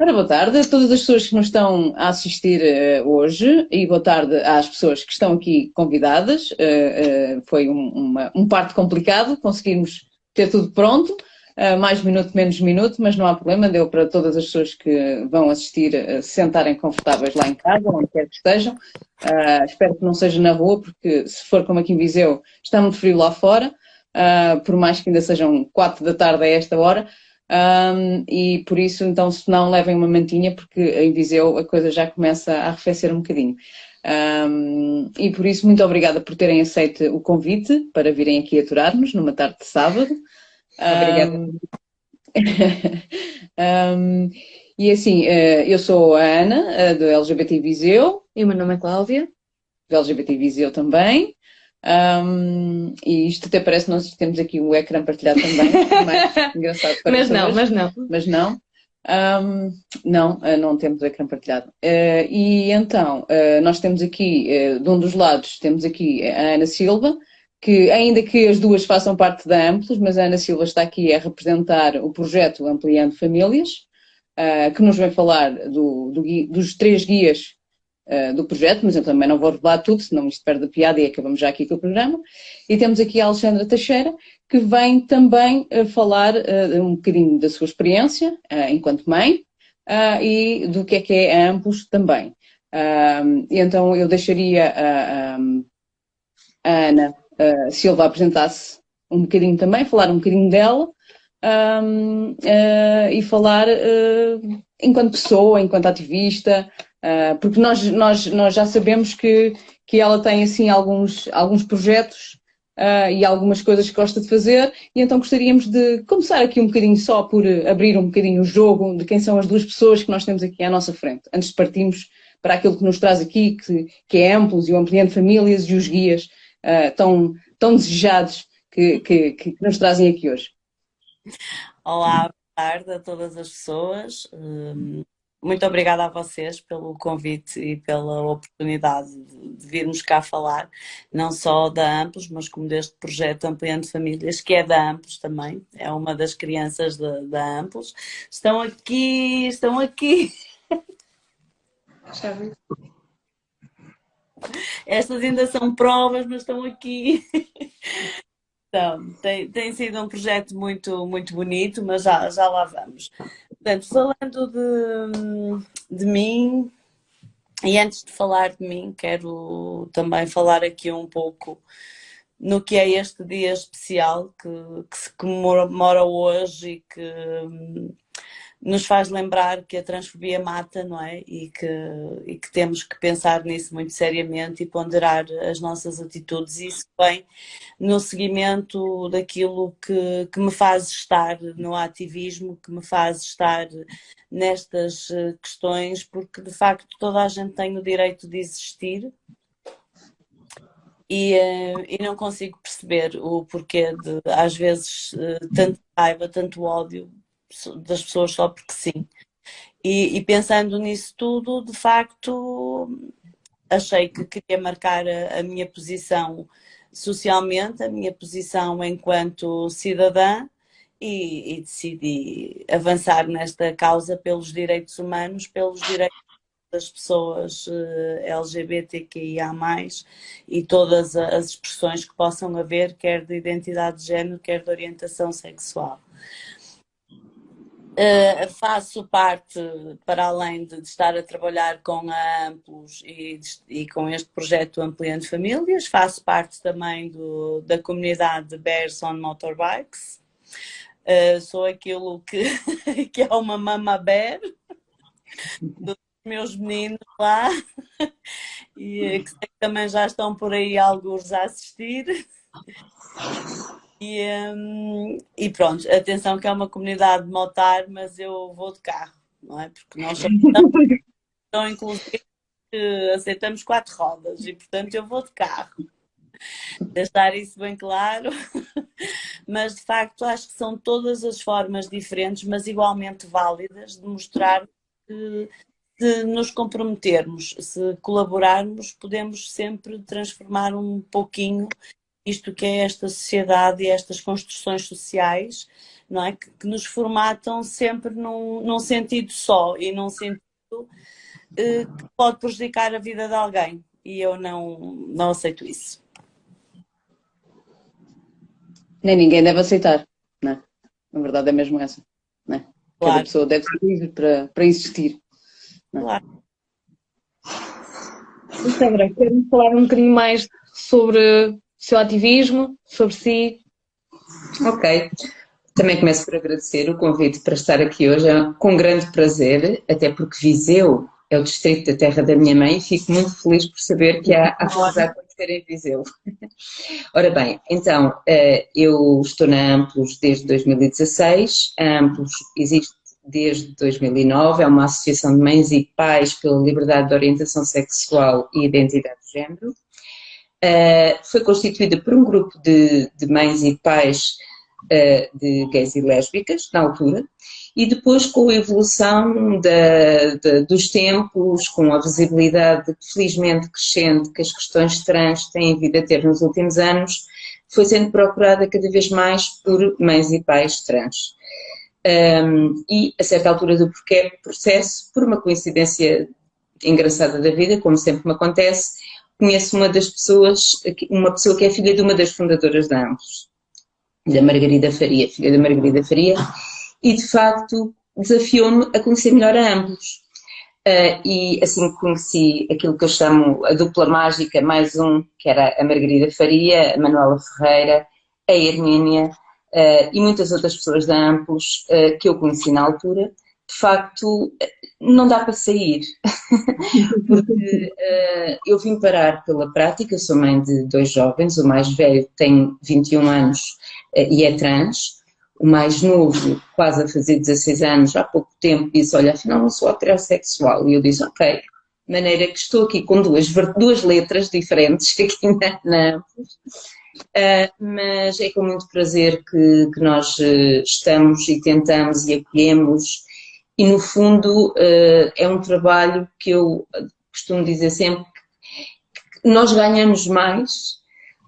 Ora, boa tarde a todas as pessoas que nos estão a assistir hoje e boa tarde às pessoas que estão aqui convidadas. Foi um parto complicado, conseguimos ter tudo pronto, mais minuto, menos minuto, mas não há problema, deu para todas as pessoas que vão assistir se sentarem confortáveis lá em casa, onde quer que estejam. Espero que não seja na rua, porque se for como aqui em Viseu, está muito frio lá fora, por mais que ainda sejam 4 da tarde a esta hora. E por isso, então, se não, levem uma mantinha, porque em Viseu a coisa já começa a arrefecer um bocadinho. E por isso, muito obrigada por terem aceito o convite para virem aqui aturar-nos numa tarde de sábado. Obrigada. E assim, eu sou a Ana, do LGBT Viseu, E o meu nome é Cláudia. do LGBT Viseu também. E isto até parece que nós temos aqui o ecrã partilhado também, mais engraçado para Mas não, mas não. mas não. Não temos o ecrã partilhado. E então, nós temos aqui, de um dos lados, temos aqui a Ana Silva, que ainda que as duas façam parte da Amplos, mas a Ana Silva está aqui a representar o projeto Ampliando Famílias, que nos vem falar dos 3 guias do projeto, mas eu também não vou revelar tudo, senão isto perde a piada e acabamos já aqui com o programa. E temos aqui a Alexandra Teixeira, que vem também falar um bocadinho da sua experiência enquanto mãe e do que é a Amplos também. E então eu deixaria a Ana Silva apresentar-se um bocadinho também, falar um bocadinho dela e falar enquanto pessoa, enquanto ativista, porque nós já sabemos que ela tem assim alguns projetos e algumas coisas que gosta de fazer, e então gostaríamos de começar aqui um bocadinho só por abrir um bocadinho o jogo de quem são as duas pessoas que nós temos aqui à nossa frente, antes de partirmos para aquilo que nos traz aqui, que é Amplos e o Ampliando Famílias e os guias tão desejados que nos trazem aqui hoje. Olá, boa tarde a todas as pessoas. Muito obrigada a vocês pelo convite e pela oportunidade de virmos cá falar, não só da Amplos, mas como deste projeto Ampliando Famílias, que é da Amplos também, é uma das crianças da Amplos. Estão aqui, estão aqui. Estas ainda são provas, mas estão aqui. Então, tem sido um projeto muito, muito bonito, mas já lá vamos. Portanto, falando de mim, e antes de falar de mim, quero também falar aqui um pouco no que é este dia especial que se comemora hoje e que nos faz lembrar que a transfobia mata, não é? E que temos que pensar nisso muito seriamente e ponderar as nossas atitudes. E isso vem no seguimento daquilo que me faz estar no ativismo, que me faz estar nestas questões, porque de facto toda a gente tem o direito de existir. E não consigo perceber o porquê de, às vezes, tanta raiva, tanto ódio das pessoas só porque sim. E pensando nisso tudo, de facto, achei que queria marcar a minha posição socialmente, a minha posição enquanto cidadã e decidi avançar nesta causa pelos direitos humanos, pelos direitos das pessoas LGBTQIA+, e todas as expressões que possam haver, quer de identidade de género, quer de orientação sexual. Faço parte, para além de estar a trabalhar com a Amplos e com este projeto Ampliando Famílias, faço parte também da comunidade Bears on Motorbikes. Sou aquilo que é uma mama bear dos meus meninos lá e que sei que também já estão por aí alguns a assistir. E pronto, atenção que é uma comunidade de motar, mas eu vou de carro, não é? Porque nós somos tão inclusivos que aceitamos 4 rodas e portanto eu vou de carro. Deixar isso bem claro. Mas de facto acho que são todas as formas diferentes, mas igualmente válidas, de mostrar que se nos comprometermos, se colaborarmos, podemos sempre transformar um pouquinho isto que é esta sociedade e estas construções sociais, não é? Que nos formatam sempre num sentido só e num sentido que pode prejudicar a vida de alguém. E eu não aceito isso. Nem ninguém deve aceitar, não é? A verdade é mesmo essa, não é? Cada Claro, pessoa deve ser livre para existir. claro. Sandra, quero falar um bocadinho mais sobre o seu ativismo, sobre si. Ok. Também começo por agradecer o convite para estar aqui hoje, com grande prazer, até porque Viseu é o distrito da terra da minha mãe e fico muito feliz por saber que há coisas a acontecer em Viseu. Ora bem, então, eu estou na Amplos desde 2016, a Amplos existe desde 2009, é uma associação de mães e pais pela liberdade de orientação sexual e identidade de género. Foi constituída por um grupo de mães e pais de gays e lésbicas, na altura, e depois com a evolução dos tempos, com a visibilidade felizmente crescente que as questões trans têm vindo a ter nos últimos anos, foi sendo procurada cada vez mais por mães e pais trans. E a certa altura do processo, por uma coincidência engraçada da vida, como sempre me acontece, conheço uma pessoa que é filha de uma das fundadoras da Amplos, da Margarida Faria, filha da Margarida Faria, e de facto desafiou-me a conhecer melhor a Amplos. E assim conheci aquilo que eu chamo a dupla mágica, mais um, que era a Margarida Faria, a Manuela Ferreira, a Hermínia, e muitas outras pessoas da Amplos que eu conheci na altura. De facto, não dá para sair, porque eu vim parar pela prática, sou mãe de 2 jovens, o mais velho tem 21 anos e é trans, o mais novo, quase a fazer 16 anos, há pouco tempo, disse, olha, afinal não sou heterossexual, e eu disse, ok, de maneira que estou aqui com duas letras diferentes aqui na Amplos. Mas é com muito prazer que nós estamos e tentamos e acolhemos, e no fundo é um trabalho que eu costumo dizer sempre que nós ganhamos mais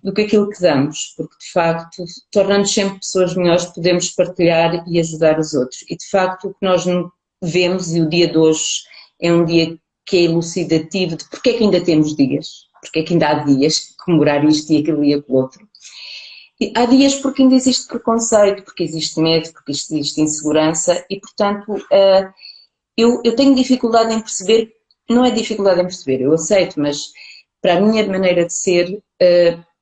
do que aquilo que damos, porque de facto tornamos sempre pessoas melhores, podemos partilhar e ajudar os outros, e de facto o que nós vemos, e o dia de hoje é um dia que é elucidativo de porque é que ainda temos dias, porque é que ainda há dias que comemorar isto e aquilo e aquilo outro. E há dias porque ainda existe preconceito, porque existe medo, porque existe insegurança e, portanto, eu tenho dificuldade em perceber, não é dificuldade em perceber, eu aceito, mas para a minha maneira de ser,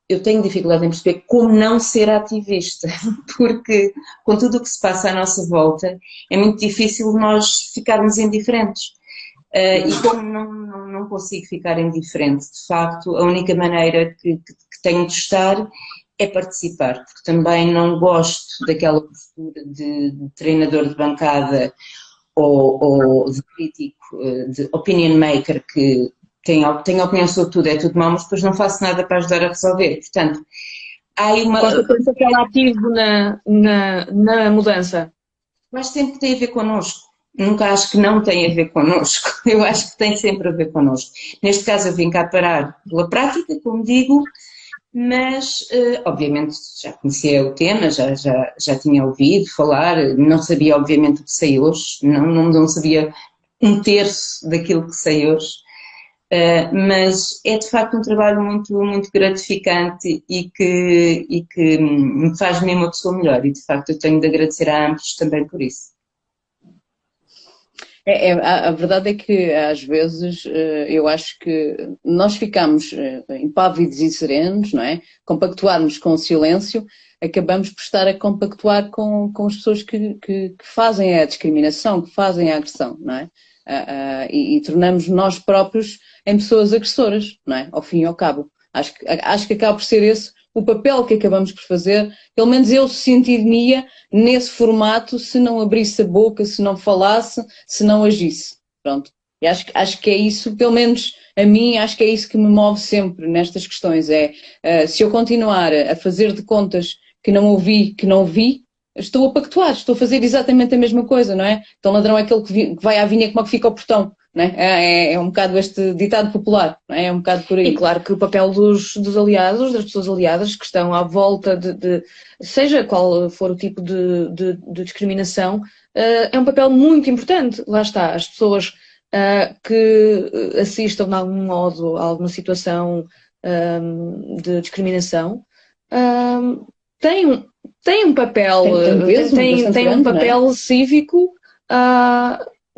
eu tenho dificuldade em perceber como não ser ativista, porque com tudo o que se passa à nossa volta é muito difícil nós ficarmos indiferentes. E como não consigo ficar indiferente, de facto, a única maneira que tenho de estar é participar, porque também não gosto daquela postura de treinador de bancada ou de crítico, de opinion maker, que tem opinião sobre tudo, é tudo mau, mas depois não faço nada para ajudar a resolver. Portanto, há aí uma... Gosta de ser aquele ativo na mudança. Mas sempre tem a ver connosco. Nunca acho que não tem a ver connosco. Eu acho que tem sempre a ver connosco. Neste caso eu vim cá parar pela prática, como digo, mas obviamente já conhecia o tema, já tinha ouvido falar, não sabia obviamente o que sei hoje, não sabia 1/3 daquilo que sei hoje, mas é de facto um trabalho muito, muito gratificante e que me faz mesmo uma pessoa melhor, e de facto eu tenho de agradecer a ambos também por isso. A verdade é que às vezes eu acho que nós ficamos impávidos e serenos, não é? Compactuarmos com o silêncio, acabamos por estar a compactuar com as pessoas que fazem a discriminação, que fazem a agressão, não é? E tornamos nós próprios em pessoas agressoras, não é? Ao fim e ao cabo. Acho que acaba por ser esse o papel que acabamos por fazer, pelo menos eu sentiria nesse formato se não abrisse a boca, se não falasse, se não agisse. Pronto. E acho que é isso, pelo menos a mim, acho que é isso que me move sempre nestas questões. Se eu continuar a fazer de contas que não ouvi, que não vi, estou a pactuar, estou a fazer exatamente a mesma coisa, não é? Então ladrão é aquele que vai à vinha como é que fica ao portão. não é? É um bocado este ditado popular, não é? É um bocado por aí. E claro que o papel dos aliados, das pessoas aliadas que estão à volta seja qual for o tipo de discriminação, é um papel muito importante. Lá está, as pessoas que assistam de algum modo a alguma situação de discriminação têm um papel, tem um papel cívico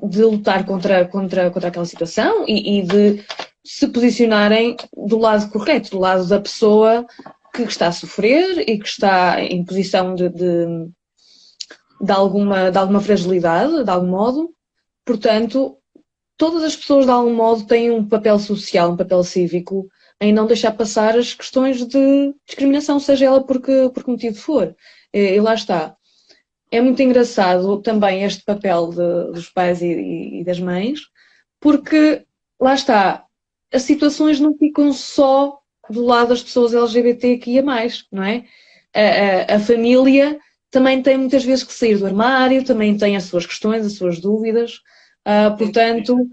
de lutar contra aquela situação e de se posicionarem do lado correto, do lado da pessoa que está a sofrer e que está em posição de alguma fragilidade, de algum modo. Portanto, todas as pessoas de algum modo têm um papel social, um papel cívico em não deixar passar as questões de discriminação, seja ela por que motivo for. E lá está. É muito engraçado também este papel dos pais e das mães, porque, lá está, as situações não ficam só do lado das pessoas LGBTQIA+, não é? A família também tem muitas vezes que sair do armário, também tem as suas questões, as suas dúvidas. Portanto,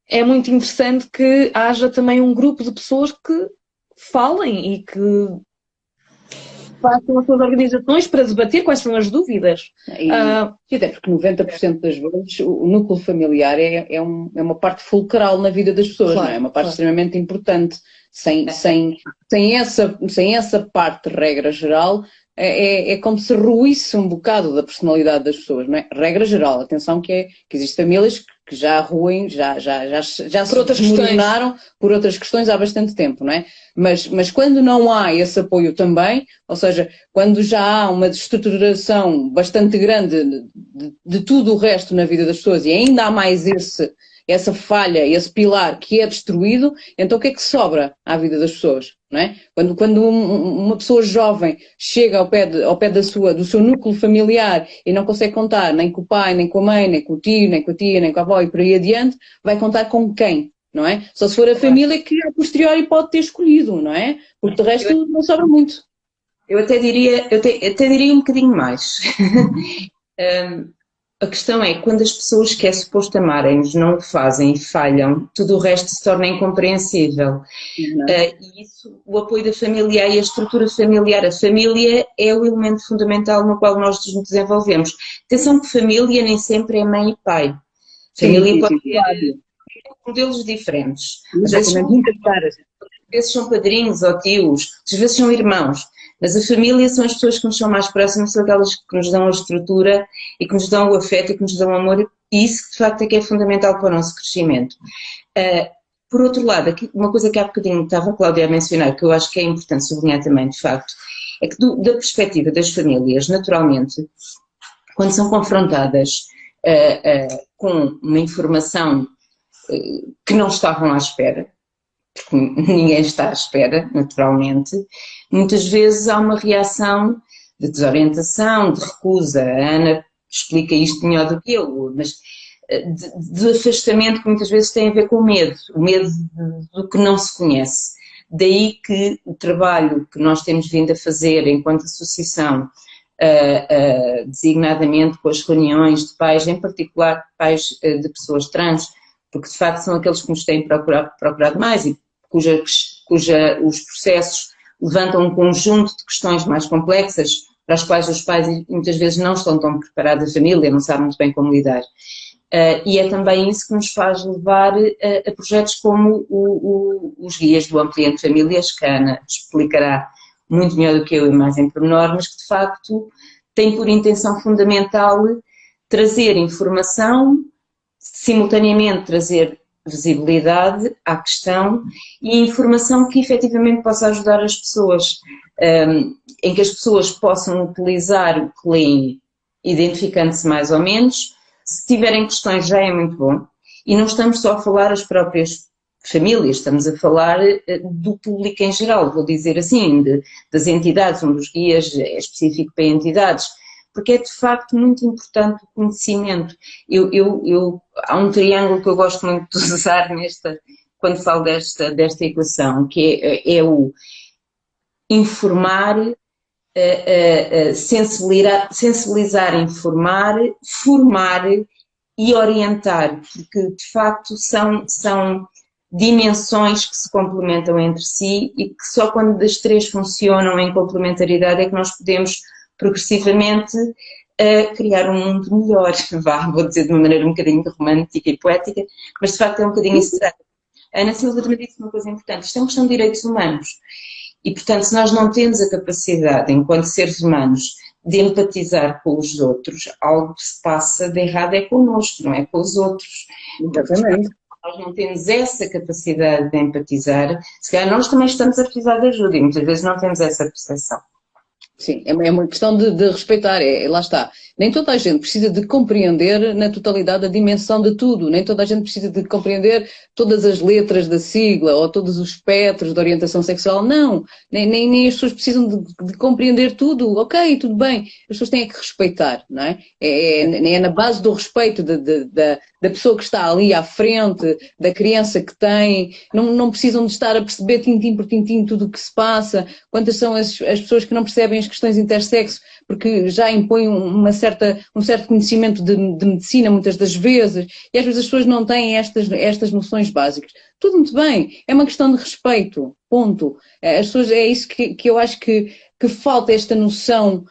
é muito interessante que haja também um grupo de pessoas que falem e que façam as suas organizações para debater quais são as dúvidas. E até porque 90% das vezes o núcleo familiar é uma parte fulcral na vida das pessoas, claro, não é? É uma parte extremamente importante. Sem essa parte, regra geral, é como se ruísse um bocado da personalidade das pessoas, não é? Regra geral, atenção que existem famílias que já ruem, já se desmoronaram por outras questões há bastante tempo, não é? Mas quando não há esse apoio também, ou seja, quando já há uma desestruturação bastante grande de tudo o resto na vida das pessoas e ainda há mais essa falha, esse pilar que é destruído, então o que é que sobra à vida das pessoas, não é? Quando uma pessoa jovem chega ao pé do seu núcleo familiar e não consegue contar nem com o pai, nem com a mãe, nem com o tio, nem com a tia, nem com a avó e por aí adiante, vai contar com quem, não é? Só se for a família que a posteriori pode ter escolhido, não é? Porque de resto não sobra muito. Eu até diria um bocadinho mais. A questão é, quando as pessoas que é suposto amarem-nos não o fazem e falham, tudo o resto se torna incompreensível. E isso, o apoio da família e a estrutura familiar. A família é o elemento fundamental no qual nós nos desenvolvemos. Atenção que família nem sempre é mãe e pai. Família pode ter modelos diferentes. Às vezes são padrinhos ou tios, às vezes são irmãos. Mas a família são as pessoas que nos são mais próximas, são aquelas que nos dão a estrutura e que nos dão o afeto e que nos dão o amor, e isso de facto é que é fundamental para o nosso crescimento. Por outro lado, uma coisa que há bocadinho estava a Cláudia a mencionar, que eu acho que é importante sublinhar também de facto, é que da perspectiva das famílias, naturalmente, quando são confrontadas com uma informação que não estavam à espera, porque ninguém está à espera, naturalmente, muitas vezes há uma reação de desorientação, de recusa. A Ana explica isto melhor do que eu, mas de afastamento que muitas vezes tem a ver com o medo do que não se conhece. Daí que o trabalho que nós temos vindo a fazer enquanto associação, designadamente com as reuniões de pais, em particular pais de pessoas trans, porque de facto são aqueles que nos têm procurado mais e os processos levantam um conjunto de questões mais complexas para as quais os pais muitas vezes não estão tão preparados, a família não sabe muito bem como lidar. E é também isso que nos faz levar a projetos como os guias do Ampliando Famílias, que a Ana explicará muito melhor do que eu e mais em pormenor, mas que de facto tem por intenção fundamental trazer informação, simultaneamente trazer visibilidade à questão e informação que efetivamente possa ajudar as pessoas, em que as pessoas possam utilizar o que leem, identificando-se mais ou menos. Se tiverem questões já é muito bom. E não estamos só a falar as próprias famílias, estamos a falar do público em geral, vou dizer assim, das entidades, um dos guias é específico para entidades, porque é de facto muito importante o conhecimento. Há um triângulo que eu gosto muito de usar quando falo desta equação, que é o informar, sensibilizar, informar, formar e orientar, porque de facto são dimensões que se complementam entre si e que só quando as três funcionam em complementaridade é que nós podemos progressivamente criar um mundo melhor. Vou dizer de uma maneira um bocadinho romântica e poética, mas de facto é um bocadinho isso. A Ana Silva também disse uma coisa importante, isto é uma questão de direitos humanos. E, portanto, se nós não temos a capacidade, enquanto seres humanos, de empatizar com os outros, algo que se passa de errado é connosco, não é com os outros. Exatamente. Nós não temos essa capacidade de empatizar, se calhar nós também estamos a precisar de ajuda e muitas vezes não temos essa percepção. Sim, é uma questão de respeitar, lá está. Nem toda a gente precisa de compreender na totalidade a dimensão de tudo, nem toda a gente precisa de compreender todas as letras da sigla ou todos os espectros de orientação sexual, não. Nem as pessoas precisam de compreender tudo, ok, tudo bem. As pessoas têm que respeitar, não é? É na base do respeito da pessoa que está ali à frente, da criança que tem, não precisam de estar a perceber tintim por tintim tudo o que se passa. Quantas são as pessoas que não percebem as questões intersexo porque já impõem um certo conhecimento de medicina muitas das vezes, e às vezes as pessoas não têm estas noções básicas. Tudo muito bem, é uma questão de respeito, ponto. As pessoas, é isso que eu acho que falta esta noção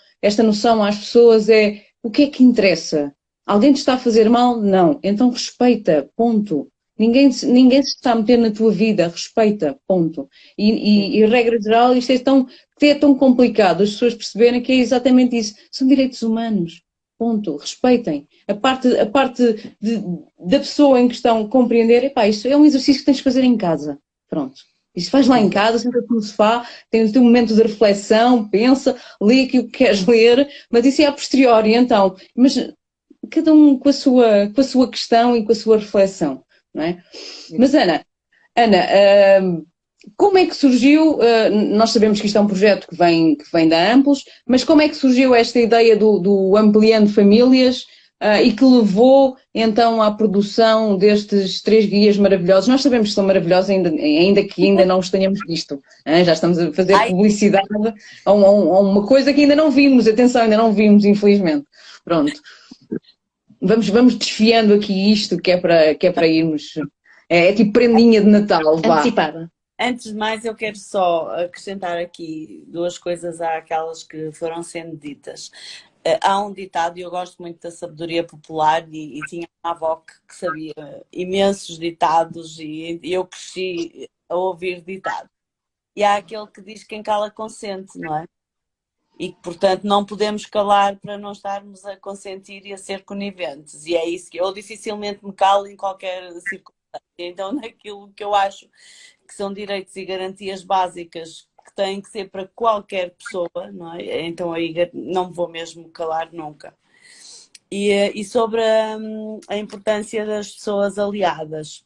às pessoas, é o que é que interessa? Alguém te está a fazer mal? Não. Então respeita, ponto. Ninguém se está a meter na tua vida, respeita, ponto. E regra geral, isto é tão complicado as pessoas perceberem que é exatamente isso. São direitos humanos, ponto. Respeitem. A parte da pessoa em questão compreender, epá, isto é um exercício que tens de fazer em casa, pronto. Isso faz lá em casa, senta-te no sofá, tem o teu momento de reflexão, pensa, lê aquilo que queres ler, mas isso é a posteriori, então. Mas cada um com a sua questão e com a sua reflexão. Não é? Mas Ana, como é que surgiu, nós sabemos que isto é um projeto que vem da Amplos, mas como é que surgiu esta ideia do Ampliando Famílias e que levou então à produção destes 3 guias maravilhosos? Nós sabemos que são maravilhosos, ainda que ainda não os tenhamos visto. Já estamos a fazer publicidade a uma coisa que ainda não vimos, atenção, ainda não vimos, infelizmente. Pronto. Vamos desfiando aqui isto que é para irmos. É tipo prendinha de Natal, vá. Antecipada. Antes de mais, eu quero só acrescentar aqui 2 coisas àquelas que foram sendo ditas. Há um ditado, e eu gosto muito da sabedoria popular, e tinha uma avó que sabia imensos ditados, e eu cresci a ouvir ditados. E há aquele que diz que quem cala consente, não é? E que, portanto, não podemos calar para não estarmos a consentir e a ser coniventes. E é isso que eu dificilmente me calo em qualquer circunstância. Então, naquilo que eu acho que são direitos e garantias básicas que têm que ser para qualquer pessoa, não é? Então aí não me vou mesmo calar nunca. E sobre a importância das pessoas aliadas.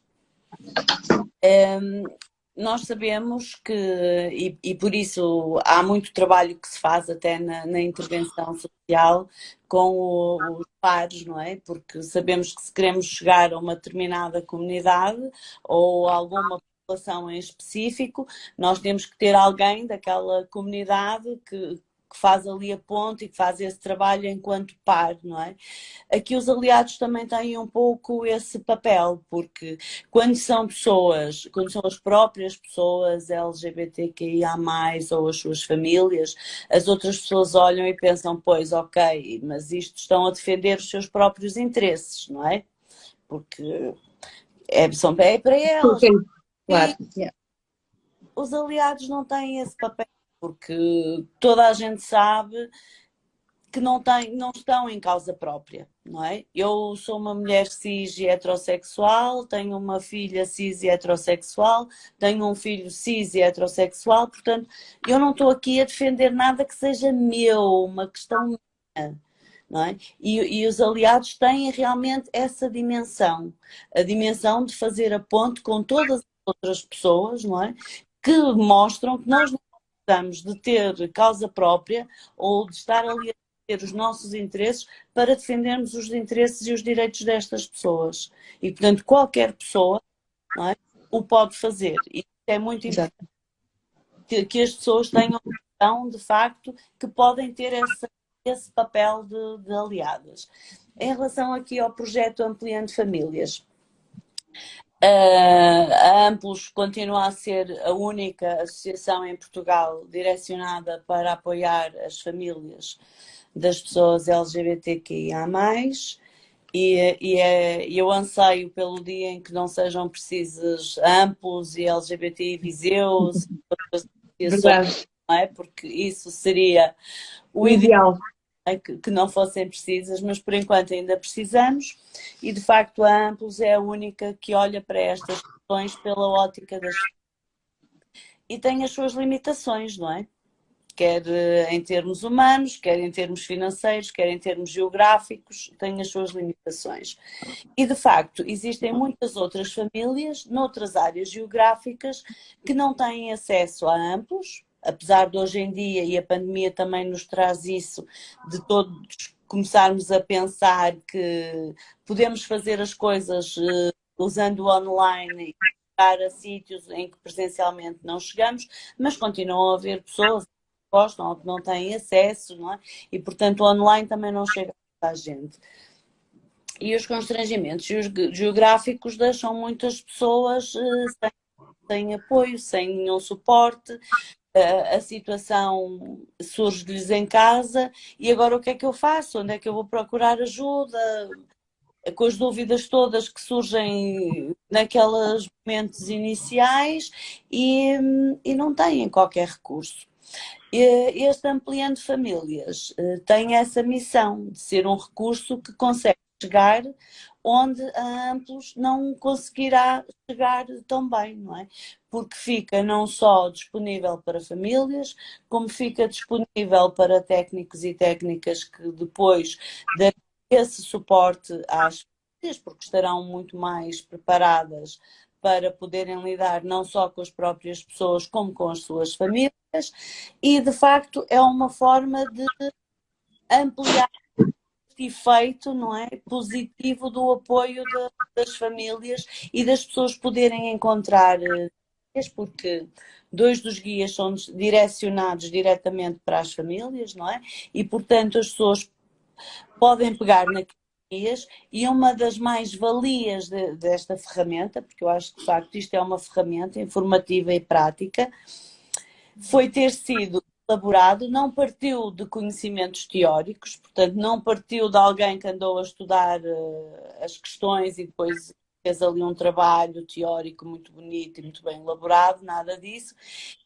Nós sabemos que, e por isso há muito trabalho que se faz até na intervenção social com os pares, não é? Porque sabemos que se queremos chegar a uma determinada comunidade ou a alguma população em específico, nós temos que ter alguém daquela comunidade que faz ali a ponte e que faz esse trabalho enquanto par, não é? Aqui os aliados também têm um pouco esse papel, porque quando são as próprias pessoas LGBTQIA+, ou as suas famílias, as outras pessoas olham e pensam, pois, ok, mas isto estão a defender os seus próprios interesses, não é? Porque é para elas. Claro. Os aliados não têm esse papel, porque toda a gente sabe que não estão em causa própria, não é? Eu sou uma mulher cis e heterossexual, tenho uma filha cis e heterossexual, tenho um filho cis e heterossexual, portanto, eu não estou aqui a defender nada que seja meu, uma questão minha, não é? E os aliados têm realmente essa dimensão, a dimensão de fazer a ponte com todas as outras pessoas, não é? Que mostram que nós não precisamos de ter causa própria ou de estar ali a ter os nossos interesses para defendermos os interesses e os direitos destas pessoas. E, portanto, qualquer pessoa, não é, o pode fazer. E é muito importante que as pessoas tenham a noção, de facto, que podem ter essa esse papel de aliadas. Em relação aqui ao projeto Ampliando Famílias, a Amplos continua a ser a única associação em Portugal direcionada para apoiar as famílias das pessoas LGBTQIA+, e eu anseio pelo dia em que não sejam precisos Amplos e LGBTI Viseus, Verdade. não é? Porque isso seria o Ideal. que não fossem precisas, mas por enquanto ainda precisamos, e de facto a Amplos é a única que olha para estas questões pela ótica das e tem as suas limitações, não é? Quer em termos humanos, quer em termos financeiros, quer em termos geográficos, tem as suas limitações. E de facto existem muitas outras famílias noutras áreas geográficas que não têm acesso a Amplos, apesar de hoje em dia, e a pandemia também nos traz isso, de todos começarmos a pensar que podemos fazer as coisas usando o online e chegar a sítios em que presencialmente não chegamos, mas continuam a haver pessoas que gostam ou que não têm acesso, não é? E portanto o online também não chega a toda a gente. E os constrangimentos geográficos deixam muitas pessoas sem apoio, sem nenhum suporte. A situação surge-lhes em casa e agora o que é que eu faço? Onde é que eu vou procurar ajuda? Com as dúvidas todas que surgem naqueles momentos iniciais e não têm qualquer recurso. Este Ampliando Famílias tem essa missão de ser um recurso que consegue chegar onde a Amplos não conseguirá chegar tão bem, não é? Porque fica não só disponível para famílias, como fica disponível para técnicos e técnicas que depois darão esse suporte às famílias, porque estarão muito mais preparadas para poderem lidar não só com as próprias pessoas, como com as suas famílias, e de facto é uma forma de ampliar efeito, não é, positivo do apoio das famílias e das pessoas poderem encontrar, porque 2 dos guias são direcionados diretamente para as famílias, não é? E portanto as pessoas podem pegar naqueles guias e uma das mais-valias desta ferramenta, porque eu acho que de facto isto é uma ferramenta informativa e prática, foi ter sido elaborado, não partiu de conhecimentos teóricos, portanto não partiu de alguém que andou a estudar as questões e depois fez ali um trabalho teórico muito bonito e muito bem elaborado, nada disso.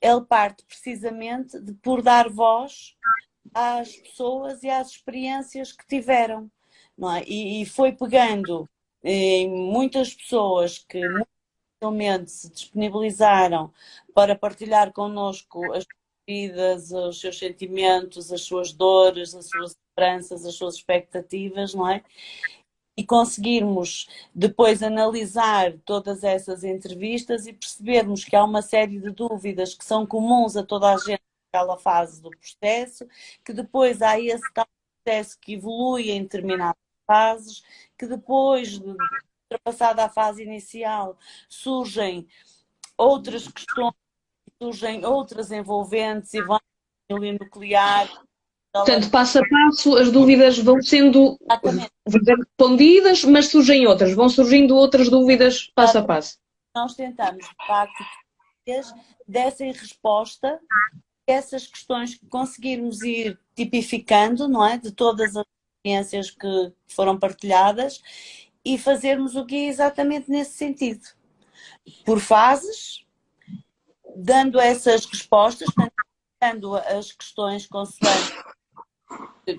Ele parte precisamente de por dar voz às pessoas e às experiências que tiveram, não é? E foi pegando em muitas pessoas que realmente se disponibilizaram para partilhar connosco as vidas, os seus sentimentos, as suas dores, as suas esperanças, as suas expectativas, não é? E conseguirmos depois analisar todas essas entrevistas e percebermos que há uma série de dúvidas que são comuns a toda a gente naquela fase do processo, que depois há esse tal processo que evolui em determinadas fases, que depois de ultrapassada a fase inicial surgem outras questões, surgem outras envolventes e vão à família nuclear. Portanto, passo a passo, as dúvidas vão sendo respondidas, mas surgem outras, vão surgindo outras dúvidas passo a passo. Nós tentamos, de facto, que eles dessem resposta a essas questões que conseguirmos ir tipificando, não é? De todas as experiências que foram partilhadas e fazermos o guia exatamente nesse sentido. Por fases, dando essas respostas, dando as questões consoante.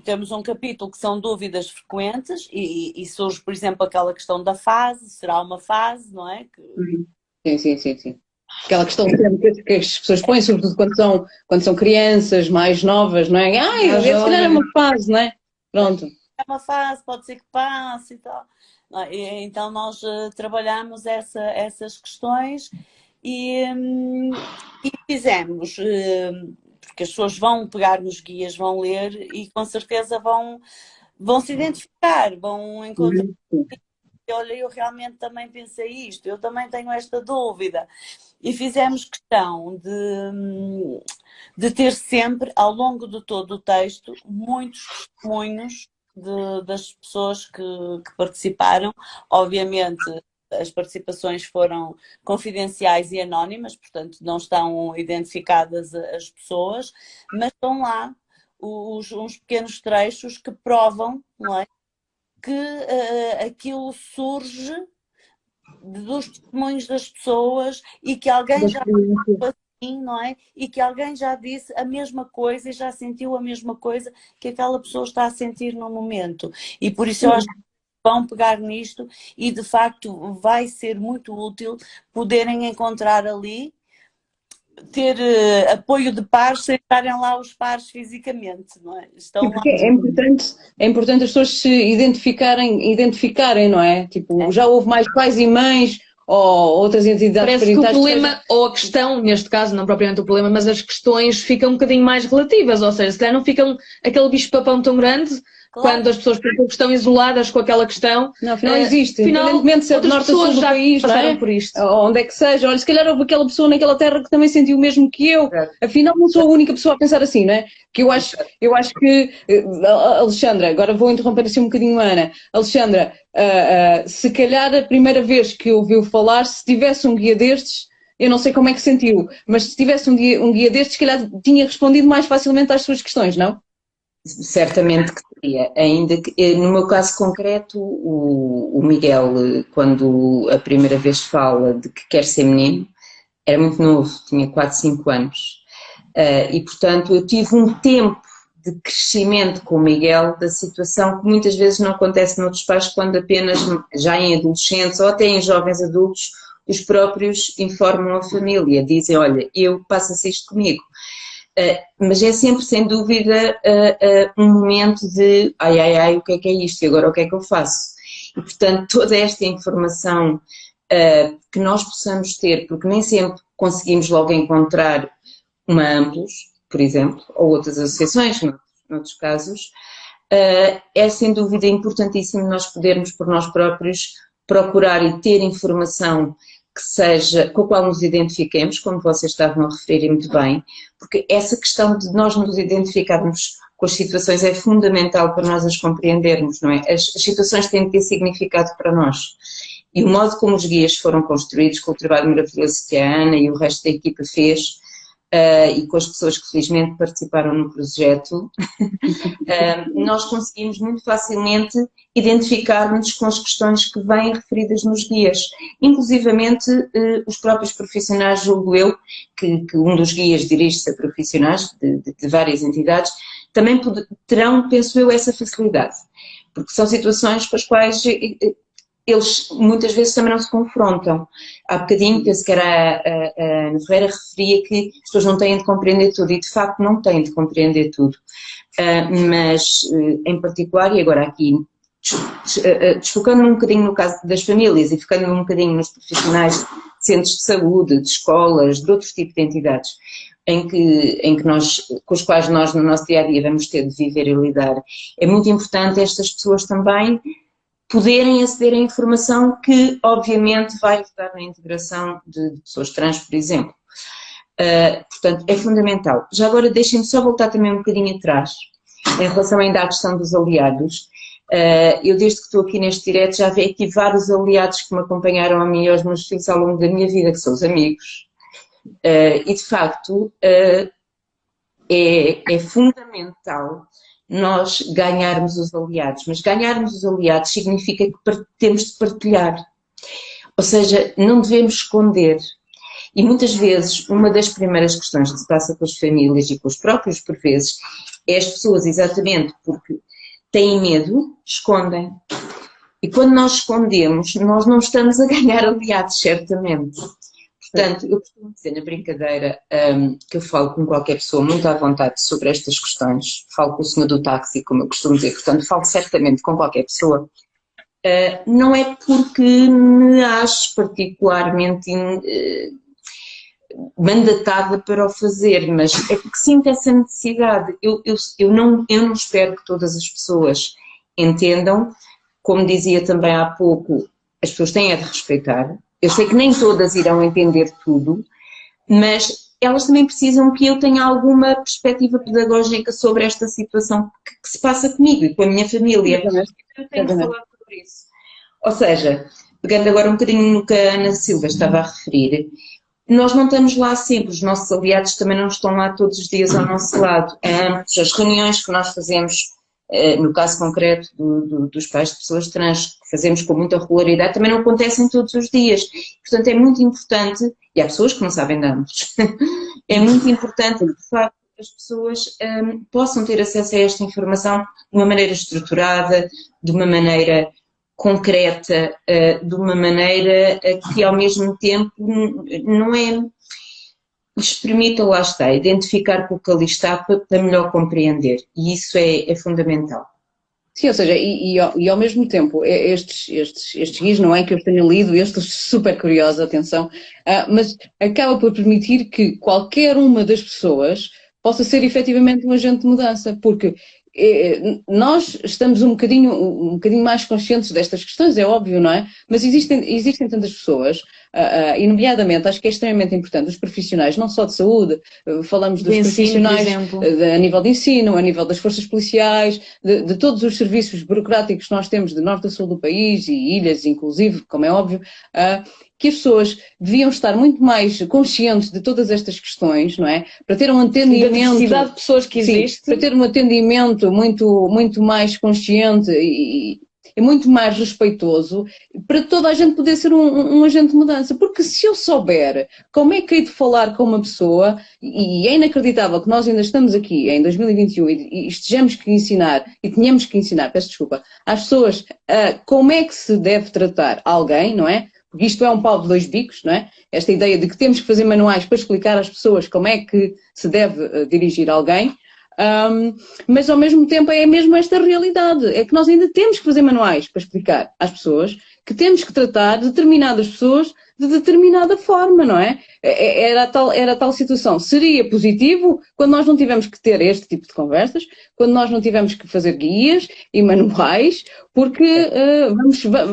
Temos um capítulo que são dúvidas frequentes e surge, por exemplo, aquela questão da fase, será uma fase, não é? Sim. Aquela questão que as pessoas põem, sobretudo quando são crianças mais novas, não é? Se calhar é uma fase, não é? Pronto. É uma fase, pode ser que passe e tal. Então nós trabalhamos essas questões e fizemos, porque as pessoas vão pegar nos guias, vão ler e com certeza vão se identificar, vão encontrar olha, eu realmente também pensei isto, eu também tenho esta dúvida. E fizemos questão de ter sempre, ao longo de todo o texto, muitos testemunhos das pessoas que participaram. Obviamente, as participações foram confidenciais e anónimas, portanto, não estão identificadas as pessoas, mas estão lá uns pequenos trechos que provam, não é, que aquilo surge dos testemunhos das pessoas e que alguém já falou assim, não é? E que alguém já disse a mesma coisa e já sentiu a mesma coisa que aquela pessoa está a sentir no momento. E por isso eu acho que vão pegar nisto e de facto vai ser muito útil poderem encontrar ali, ter apoio de pares sem estarem lá os pares fisicamente, não é? Estão lá. É importante as pessoas se identificarem, não é? Tipo, já houve mais pais e mães ou outras entidades parece que o problema, ou a questão, neste caso, não propriamente o problema, mas as questões ficam um bocadinho mais relativas, ou seja, se calhar não ficam aquele bicho-papão tão grande. Claro. Quando as pessoas estão isoladas com aquela questão. Não, afinal existe. Independentemente se é do norte ou sul do país, passaram não é? por isto. Ou onde é que seja. Olha, se calhar houve aquela pessoa naquela terra que também sentiu o mesmo que eu. Afinal, não sou a única pessoa a pensar assim, não é? Que eu acho que... Alexandra, agora vou interromper assim um bocadinho a Ana. Alexandra, se calhar a primeira vez que ouviu falar, se tivesse um guia destes, eu não sei como é que sentiu, mas se tivesse um guia destes, se calhar tinha respondido mais facilmente às suas questões, não? Certamente que teria, ainda que no meu caso concreto, o Miguel, quando a primeira vez fala de que quer ser menino, era muito novo, tinha 4, 5 anos, e portanto eu tive um tempo de crescimento com o Miguel da situação que muitas vezes não acontece noutros pais quando apenas já em adolescentes ou até em jovens adultos os próprios informam a família, dizem, olha, passa-se isto comigo. Mas é sempre, sem dúvida, um momento de ai, o que é isto e agora o que é que eu faço? E, portanto, toda esta informação que nós possamos ter, porque nem sempre conseguimos logo encontrar uma Amplos, por exemplo, ou outras associações, noutros casos, é sem dúvida importantíssimo nós podermos por nós próprios procurar e ter informação que seja, com a qual nos identifiquemos, como vocês estavam a referir muito bem, porque essa questão de nós nos identificarmos com as situações é fundamental para nós as compreendermos, não é? As situações têm que ter significado para nós. E o modo como os guias foram construídos, com o trabalho maravilhoso que a Ana e o resto da equipa fez, e com as pessoas que felizmente participaram no projeto, nós conseguimos muito facilmente identificar-nos com as questões que vêm referidas nos guias. Inclusivamente os próprios profissionais, julgo eu, que um dos guias dirige-se a profissionais de várias entidades, também terão, penso eu, essa facilidade. Porque são situações com as quais eles muitas vezes também não se confrontam. Há bocadinho, penso que era a Ana Ferreira, referia que as pessoas não têm de compreender tudo, e de facto não têm de compreender tudo. Mas, em particular, e agora aqui, desfocando um bocadinho no caso das famílias e focando um bocadinho nos profissionais de centros de saúde, de escolas, de outros tipos de entidades, em que nós, com os quais nós no nosso dia-a-dia vamos ter de viver e lidar, é muito importante estas pessoas também poderem aceder à informação que, obviamente, vai ajudar na integração de pessoas trans, por exemplo. Portanto, é fundamental. Já agora deixem-me só voltar também um bocadinho atrás, em relação ainda à questão dos aliados. Eu, desde que estou aqui neste direto, já vi aqui vários aliados que me acompanharam a mim e aos meus filhos ao longo da minha vida, que são os amigos. E, de facto, é fundamental nós ganharmos os aliados, mas ganharmos os aliados significa que temos de partilhar, ou seja, não devemos esconder. E muitas vezes uma das primeiras questões que se passa com as famílias e com os próprios, por vezes, é as pessoas, exatamente porque têm medo, escondem. E quando nós escondemos, nós não estamos a ganhar aliados, certamente. Portanto, eu costumo dizer na brincadeira que eu falo com qualquer pessoa muito à vontade sobre estas questões. Falo com o senhor do táxi, como eu costumo dizer, portanto, falo certamente com qualquer pessoa. Não é porque me acho particularmente mandatada para o fazer, mas é porque sinto essa necessidade. Eu não espero que todas as pessoas entendam. Como dizia também há pouco, as pessoas têm a de respeitar. Eu sei que nem todas irão entender tudo, mas elas também precisam que eu tenha alguma perspectiva pedagógica sobre esta situação que se passa comigo e com a minha família. Eu tenho de falar sobre isso. Ou seja, pegando agora um bocadinho no que a Ana Silva estava a referir, nós não estamos lá sempre, os nossos aliados também não estão lá todos os dias ao nosso lado. As reuniões que nós fazemos, no caso concreto dos pais de pessoas trans, que fazemos com muita regularidade, também não acontecem todos os dias. Portanto, é muito importante, e há pessoas que não sabem de ambos, é muito importante, de facto, que as pessoas possam ter acesso a esta informação de uma maneira estruturada, de uma maneira concreta, de uma maneira que ao mesmo tempo não lhes permita, lá está, identificar com o que ali está para melhor compreender. E isso é fundamental. Sim, ou seja, e ao mesmo tempo, estes guias, não é que eu tenha lido, eu estou super curiosa, atenção, mas acaba por permitir que qualquer uma das pessoas possa ser efetivamente um agente de mudança, porque nós estamos um bocadinho mais conscientes destas questões, é óbvio, não é? Mas existem tantas pessoas, e nomeadamente, acho que é extremamente importante, os profissionais, não só de saúde, falamos dos profissionais a nível de ensino, a nível das forças policiais, de todos os serviços burocráticos que nós temos de norte a sul do país, e ilhas inclusive, como é óbvio, que as pessoas deviam estar muito mais conscientes de todas estas questões, não é? Para ter um atendimento... Da diversidade de pessoas que existe. Sim, para ter um atendimento muito mais consciente e muito mais respeitoso, para toda a gente poder ser um agente de mudança. Porque se eu souber como é que hei de falar com uma pessoa, e é inacreditável que nós ainda estamos aqui em 2021 e estejamos que ensinar, e tenhamos que ensinar, peço desculpa, às pessoas como é que se deve tratar alguém, não é? Porque isto é um pau de dois bicos, não é? Esta ideia de que temos que fazer manuais para explicar às pessoas como é que se deve dirigir alguém, mas ao mesmo tempo é mesmo esta realidade, é que nós ainda temos que fazer manuais para explicar às pessoas que temos que tratar determinadas pessoas de determinada forma, não é? Era a tal situação. Seria positivo quando nós não tivemos que ter este tipo de conversas, quando nós não tivemos que fazer guias e manuais, porque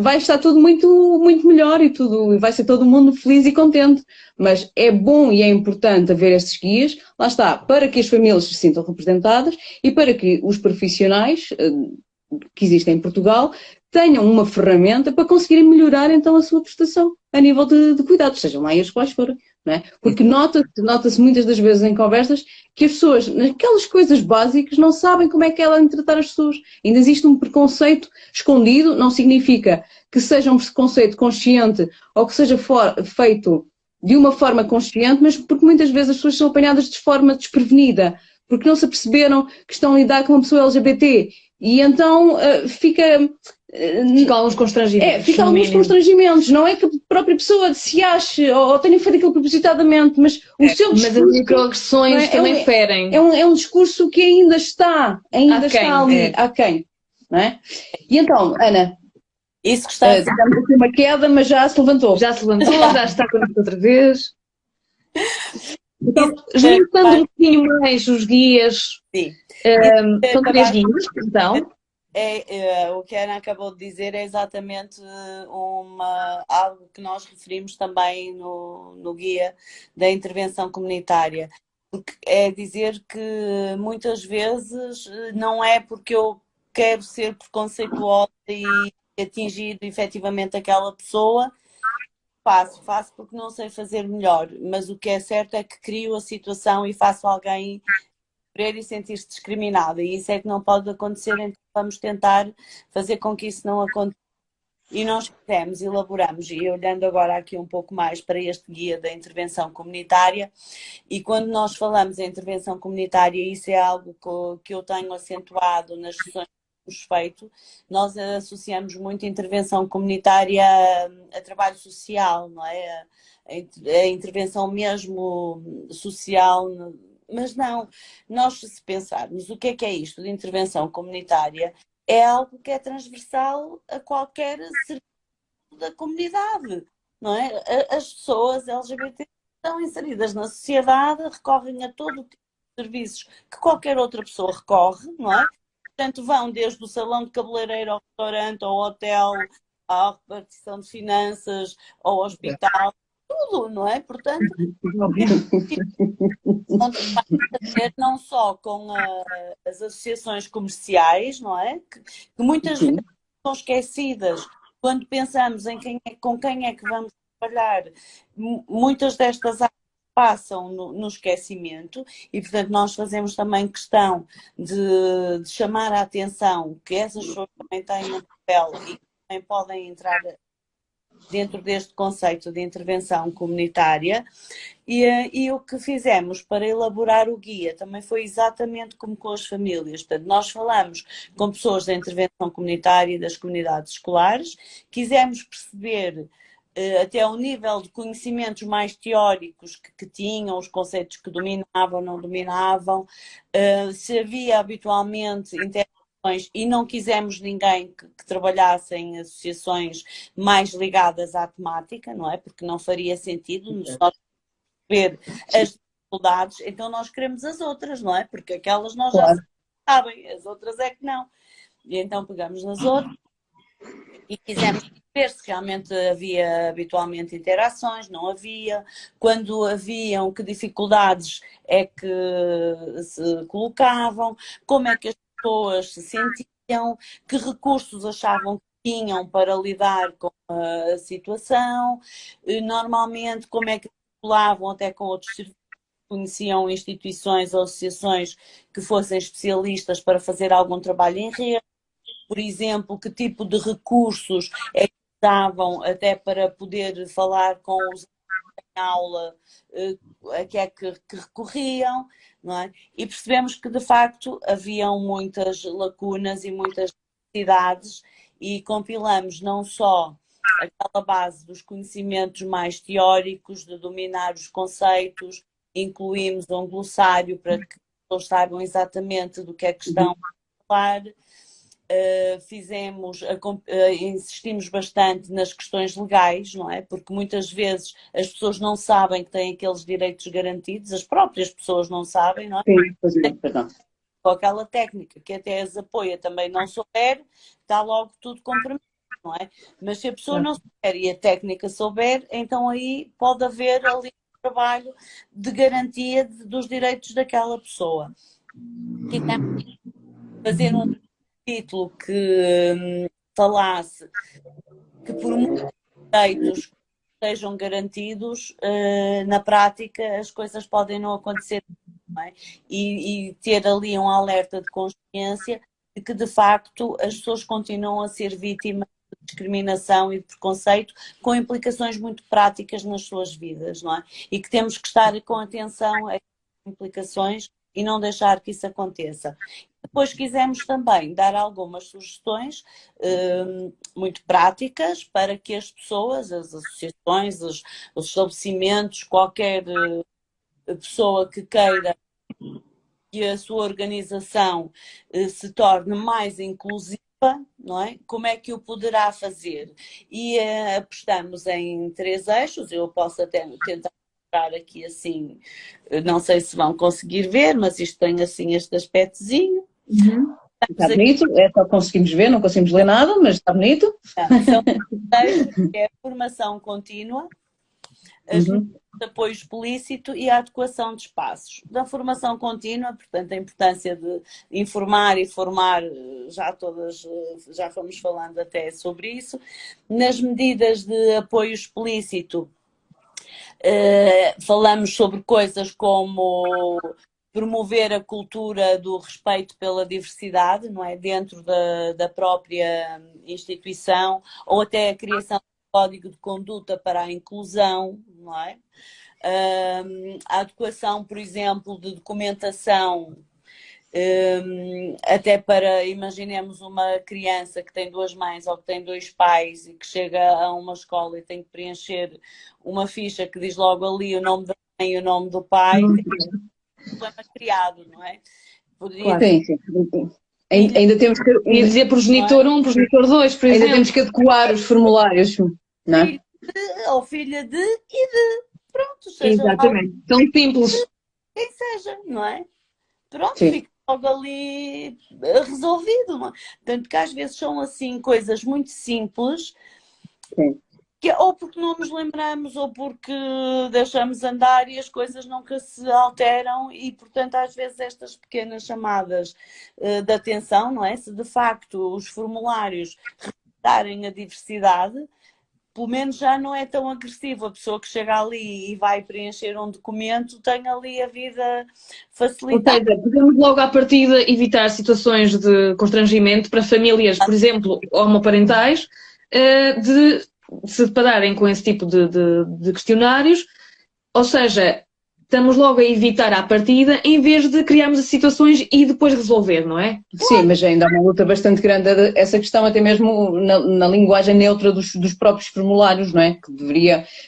vai estar tudo muito melhor e vai ser todo mundo feliz e contente. Mas é bom e é importante haver estes guias, lá está, para que as famílias se sintam representadas e para que os profissionais que existem em Portugal tenham uma ferramenta para conseguirem melhorar então a sua prestação a nível de cuidados, sejam lá eles quais forem, não é? Porque nota-se muitas das vezes em conversas que as pessoas, naquelas coisas básicas, não sabem como é que ela devem tratar as pessoas. Ainda existe um preconceito escondido, não significa que seja um preconceito consciente ou que seja feito de uma forma consciente, mas porque muitas vezes as pessoas são apanhadas de forma desprevenida, porque não se aperceberam que estão a lidar com uma pessoa LGBT. E então fica alguns constrangimentos. Fica alguns constrangimentos. Não é que a própria pessoa se ache ou tenha feito aquilo propositadamente, mas o seu discurso... Mas as microagressões também ferem. É um discurso que ainda está ali, aquém. Não é? E então, Ana, isso que está tivemos aqui uma queda, mas já se levantou. Já está connosco outra vez. Então, juntando um bocadinho mais os guias, sim. São 3 guias, então. O que a Ana acabou de dizer é exatamente algo que nós referimos também no guia da intervenção comunitária. Porque é dizer que muitas vezes não é porque eu quero ser preconceituosa e atingir efetivamente aquela pessoa, faço porque não sei fazer melhor, mas o que é certo é que crio a situação e faço alguém sofrer e sentir-se discriminada, e isso é que não pode acontecer, então vamos tentar fazer com que isso não aconteça. E nós elaboramos, e olhando agora aqui um pouco mais para este guia da intervenção comunitária, e quando nós falamos em intervenção comunitária, isso é algo que eu tenho acentuado nas sessões que temos feito, nós associamos muito intervenção comunitária a trabalho social, não é? A intervenção mesmo social. Mas não, nós se pensarmos o que é isto de intervenção comunitária, é algo que é transversal a qualquer serviço da comunidade, não é? As pessoas LGBT estão inseridas na sociedade, recorrem a todo tipo de serviços que qualquer outra pessoa recorre, não é? Portanto, vão desde o salão de cabeleireiro ao restaurante, ao hotel, à repartição de finanças, ao hospital, tudo, não é? Portanto, não só com as associações comerciais, não é? Que muitas vezes são esquecidas quando pensamos em com quem é que vamos trabalhar. Muitas destas áreas passam no esquecimento e, portanto, nós fazemos também questão de chamar a atenção que essas pessoas também têm um papel e também podem entrar dentro deste conceito de intervenção comunitária. E o que fizemos para elaborar o guia também foi exatamente como com as famílias. Portanto, nós falamos com pessoas da intervenção comunitária e das comunidades escolares, quisemos perceber até ao nível de conhecimentos mais teóricos que tinham, os conceitos que dominavam, não dominavam, se havia habitualmente interações e não quisemos ninguém que trabalhasse em associações mais ligadas à temática, não é? Porque não faria sentido se nós ver as dificuldades, então nós queremos as outras, não é? Porque aquelas nós já sabem, as outras é que não. E então pegamos nas outras e quisemos ver se realmente havia habitualmente interações, não havia, quando haviam, que dificuldades é que se colocavam, como é que as pessoas se sentiam, que recursos achavam que tinham para lidar com a situação, normalmente como é que colavam até com outros serviços, conheciam instituições ou associações que fossem especialistas para fazer algum trabalho em rede. Por exemplo, que tipo de recursos é que usavam até para poder falar com os em aula, a que é que recorriam, não é? E percebemos que, de facto, haviam muitas lacunas e muitas necessidades e compilamos não só aquela base dos conhecimentos mais teóricos, de dominar os conceitos, incluímos um glossário para que todos saibam exatamente do que é que estão a falar. Insistimos bastante nas questões legais, não é? Porque muitas vezes as pessoas não sabem que têm aqueles direitos garantidos, as próprias pessoas não sabem, não é? Sim, perdão. Com aquela técnica que até as apoia também não souber, está logo tudo comprometido, não é? Mas se a pessoa não souber e a técnica souber, então aí pode haver ali um trabalho de garantia dos direitos daquela pessoa. Quisemos fazer um título que falasse que por muitos direitos que sejam garantidos, na prática as coisas podem não acontecer, não é? E ter ali um alerta de consciência de que de facto as pessoas continuam a ser vítimas de discriminação e de preconceito com implicações muito práticas nas suas vidas, não é? E que temos que estar com atenção a essas implicações e não deixar que isso aconteça. Depois quisemos também dar algumas sugestões muito práticas para que as pessoas, as associações, os estabelecimentos, qualquer pessoa que queira que a sua organização se torne mais inclusiva, não é? Como é que o poderá fazer? E apostamos em 3 eixos, eu posso até tentar mostrar aqui assim, não sei se vão conseguir ver, mas isto tem assim este aspectozinho. Está bonito, só conseguimos ver, não conseguimos ler nada, mas está bonito. São a formação contínua, as medidas de apoio explícito e a adequação de espaços. Da formação contínua, portanto, a importância de informar e formar, já fomos falando até sobre isso. Nas medidas de apoio explícito, falamos sobre coisas como promover a cultura do respeito pela diversidade, não é? Dentro da própria instituição, ou até a criação de um código de conduta para a inclusão, não é? A adequação, por exemplo, de documentação, até para, imaginemos uma criança que tem 2 mães ou que tem 2 pais e que chega a uma escola e tem que preencher uma ficha que diz logo ali o nome da mãe e o nome do pai, problema criado, não é? Poderia sim. Ainda temos que dizer progenitor 1, progenitor 2, por exemplo. Ainda temos que adequar os formulários, não é? Ou filha de e de. Pronto, seja exatamente. Tão simples. Quem seja, não é? Pronto, sim. Fica logo ali resolvido. Não é? Tanto que às vezes são assim coisas muito simples Sim. Ou porque não nos lembramos, ou porque deixamos andar e as coisas nunca se alteram e, portanto, às vezes estas pequenas chamadas de atenção, não é? Se de facto os formulários respeitarem a diversidade, pelo menos já não é tão agressivo. A pessoa que chega ali e vai preencher um documento tem ali a vida Ou facilitada. seja, podemos logo à partida evitar situações de constrangimento para famílias, por exemplo, homoparentais, de se depararem com esse tipo de questionários. Ou seja, estamos logo a evitar à partida em vez de criarmos as situações e depois resolver, não é? Sim, mas ainda há uma luta bastante grande essa questão, até mesmo na linguagem neutra dos próprios formulários, não é? Que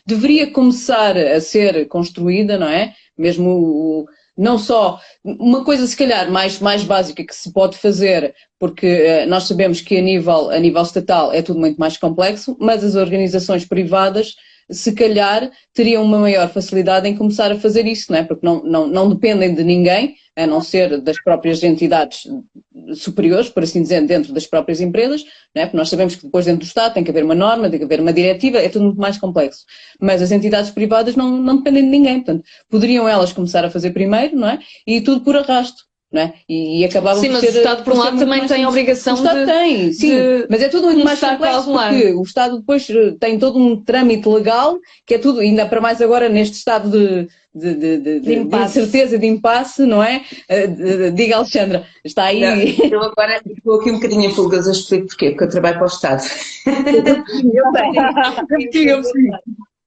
deveria começar a ser construída, não é? Mesmo não só uma coisa se calhar mais básica que se pode fazer, porque nós sabemos que a nível estatal é tudo muito mais complexo, mas as organizações privadas se calhar teriam uma maior facilidade em começar a fazer isso, não é? Porque não dependem de ninguém, a não ser das próprias entidades superiores, por assim dizer, dentro das próprias empresas, não é? Porque nós sabemos que depois dentro do Estado tem que haver uma norma, tem que haver uma diretiva, é tudo muito mais complexo. Mas as entidades privadas não dependem de ninguém, portanto, poderiam elas começar a fazer primeiro, não é? E tudo por arrasto. Não é? E acabava sim, por mas ser, o Estado, por um lado, também tem a obrigação o Estado tem, sim, mas é tudo muito mais complexo porque o Estado depois tem todo um trâmite legal, que é tudo, ainda para mais agora neste estado de incerteza, de impasse, não é? Diga, Alexandra, está aí. Não, eu agora estou aqui um bocadinho em pulgas, eu explico porquê, porque eu trabalho para o Estado.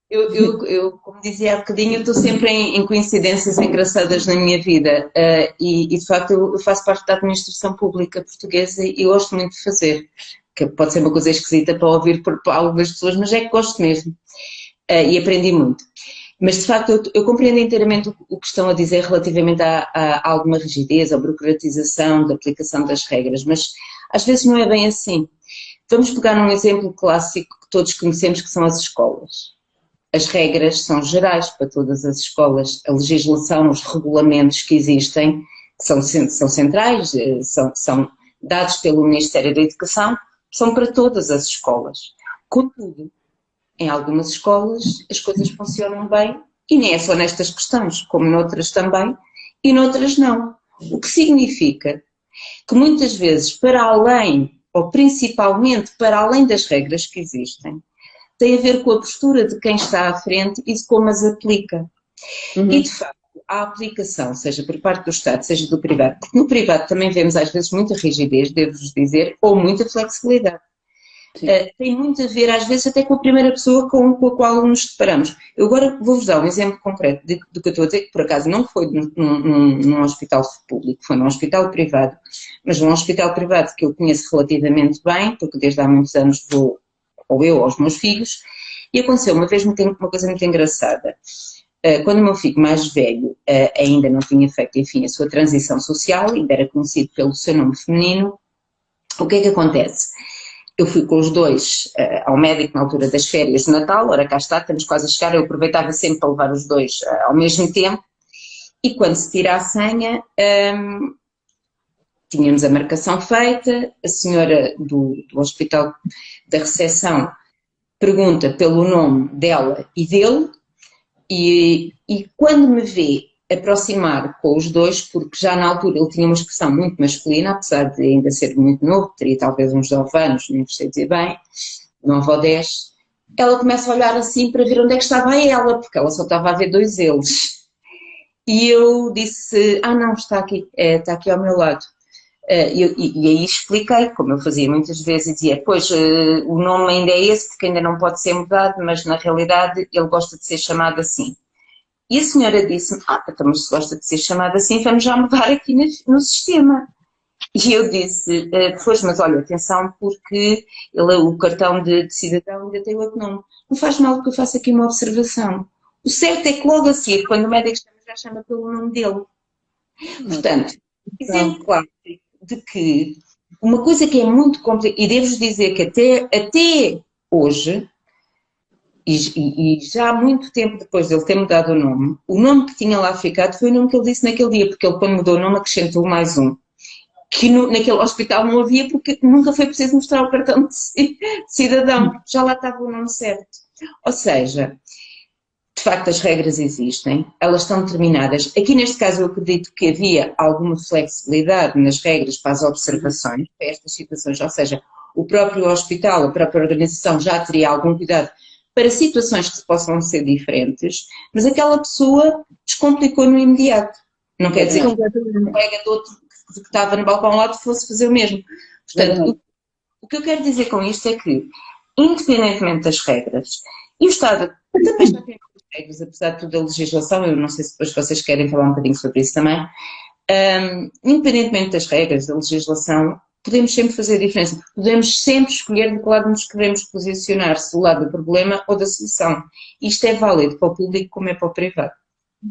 Eu, como dizia há bocadinho, eu estou sempre em coincidências engraçadas na minha vida e de facto eu faço parte da administração pública portuguesa e gosto muito de fazer, que pode ser uma coisa esquisita para ouvir por algumas pessoas, mas é que gosto mesmo e aprendi muito. Mas de facto eu compreendo inteiramente o que estão a dizer relativamente a alguma rigidez, a burocratização da aplicação das regras, mas às vezes não é bem assim. Vamos pegar num exemplo clássico que todos conhecemos, que são as escolas. As regras são gerais para todas as escolas. A legislação, os regulamentos que existem, que são centrais, são dados pelo Ministério da Educação, são para todas as escolas. Contudo, em algumas escolas as coisas funcionam bem e nem é só nestas questões, como noutras também, e noutras não. O que significa que muitas vezes, para além, ou principalmente para além das regras que existem, tem a ver com a postura de quem está à frente e de como as aplica. Uhum. E, de facto, a aplicação, seja por parte do Estado, seja do privado, porque no privado também vemos às vezes muita rigidez, devo-vos dizer, ou muita flexibilidade. Tem muito a ver, às vezes, até com a primeira pessoa com a qual nos deparamos. Eu agora vou-vos dar um exemplo concreto do que eu estou a dizer, que por acaso não foi num hospital público, foi num hospital privado, mas num hospital privado que eu conheço relativamente bem, porque desde há muitos anos vou ou eu, ou os meus filhos, e aconteceu uma vez uma coisa muito engraçada. Quando o meu filho mais velho ainda não tinha feito, enfim, a sua transição social, ainda era conhecido pelo seu nome feminino, o que é que acontece? Eu fui com os dois ao médico na altura das férias de Natal, ora cá está, estamos quase a chegar, eu aproveitava sempre para levar os dois ao mesmo tempo, e quando se tira a senha, tínhamos a marcação feita, a senhora do hospital da recepção pergunta pelo nome dela e dele e quando me vê aproximar com os dois, porque já na altura ele tinha uma expressão muito masculina, apesar de ainda ser muito novo, teria talvez uns 9 anos, não sei dizer bem, 9 ou 10, ela começa a olhar assim para ver onde é que estava ela, porque ela só estava a ver 2 eles. E eu disse, não, está aqui ao meu lado. E aí expliquei, como eu fazia muitas vezes, e dizia, pois, o nome ainda é esse, porque ainda não pode ser mudado, mas na realidade ele gosta de ser chamado assim. E a senhora disse-me, então, mas se gosta de ser chamado assim, vamos já mudar aqui no sistema. E eu disse, pois, mas olha, atenção, porque o cartão de cidadão ainda tem outro nome. Não faz mal que eu faça aqui uma observação. O certo é que logo a seguir, quando o médico já chama pelo nome dele. Portanto, exemplo claro de que uma coisa que é muito complicada, e devo-vos dizer que até hoje, e já há muito tempo depois de ele ter mudado o nome que tinha lá ficado foi o nome que ele disse naquele dia, porque ele quando mudou o nome acrescentou mais um. que naquele hospital não havia porque nunca foi preciso mostrar o cartão de cidadão, já lá estava o nome certo. Ou seja, de facto as regras existem, elas estão determinadas. Aqui neste caso eu acredito que havia alguma flexibilidade nas regras para as observações, para estas situações, ou seja, o próprio hospital, a própria organização já teria algum cuidado para situações que possam ser diferentes, mas aquela pessoa descomplicou no imediato. Não quer dizer que o colega do outro que estava no balcão ao lado fosse fazer o mesmo. Portanto, o que eu quero dizer com isto é que, independentemente das regras, e o Estado também já tem regras, apesar de toda a legislação, eu não sei se depois vocês querem falar um bocadinho sobre isso também, independentemente das regras, da legislação, podemos sempre fazer a diferença. Podemos sempre escolher de que lado nos queremos posicionar, se do lado do problema ou da solução. Isto é válido para o público como é para o privado.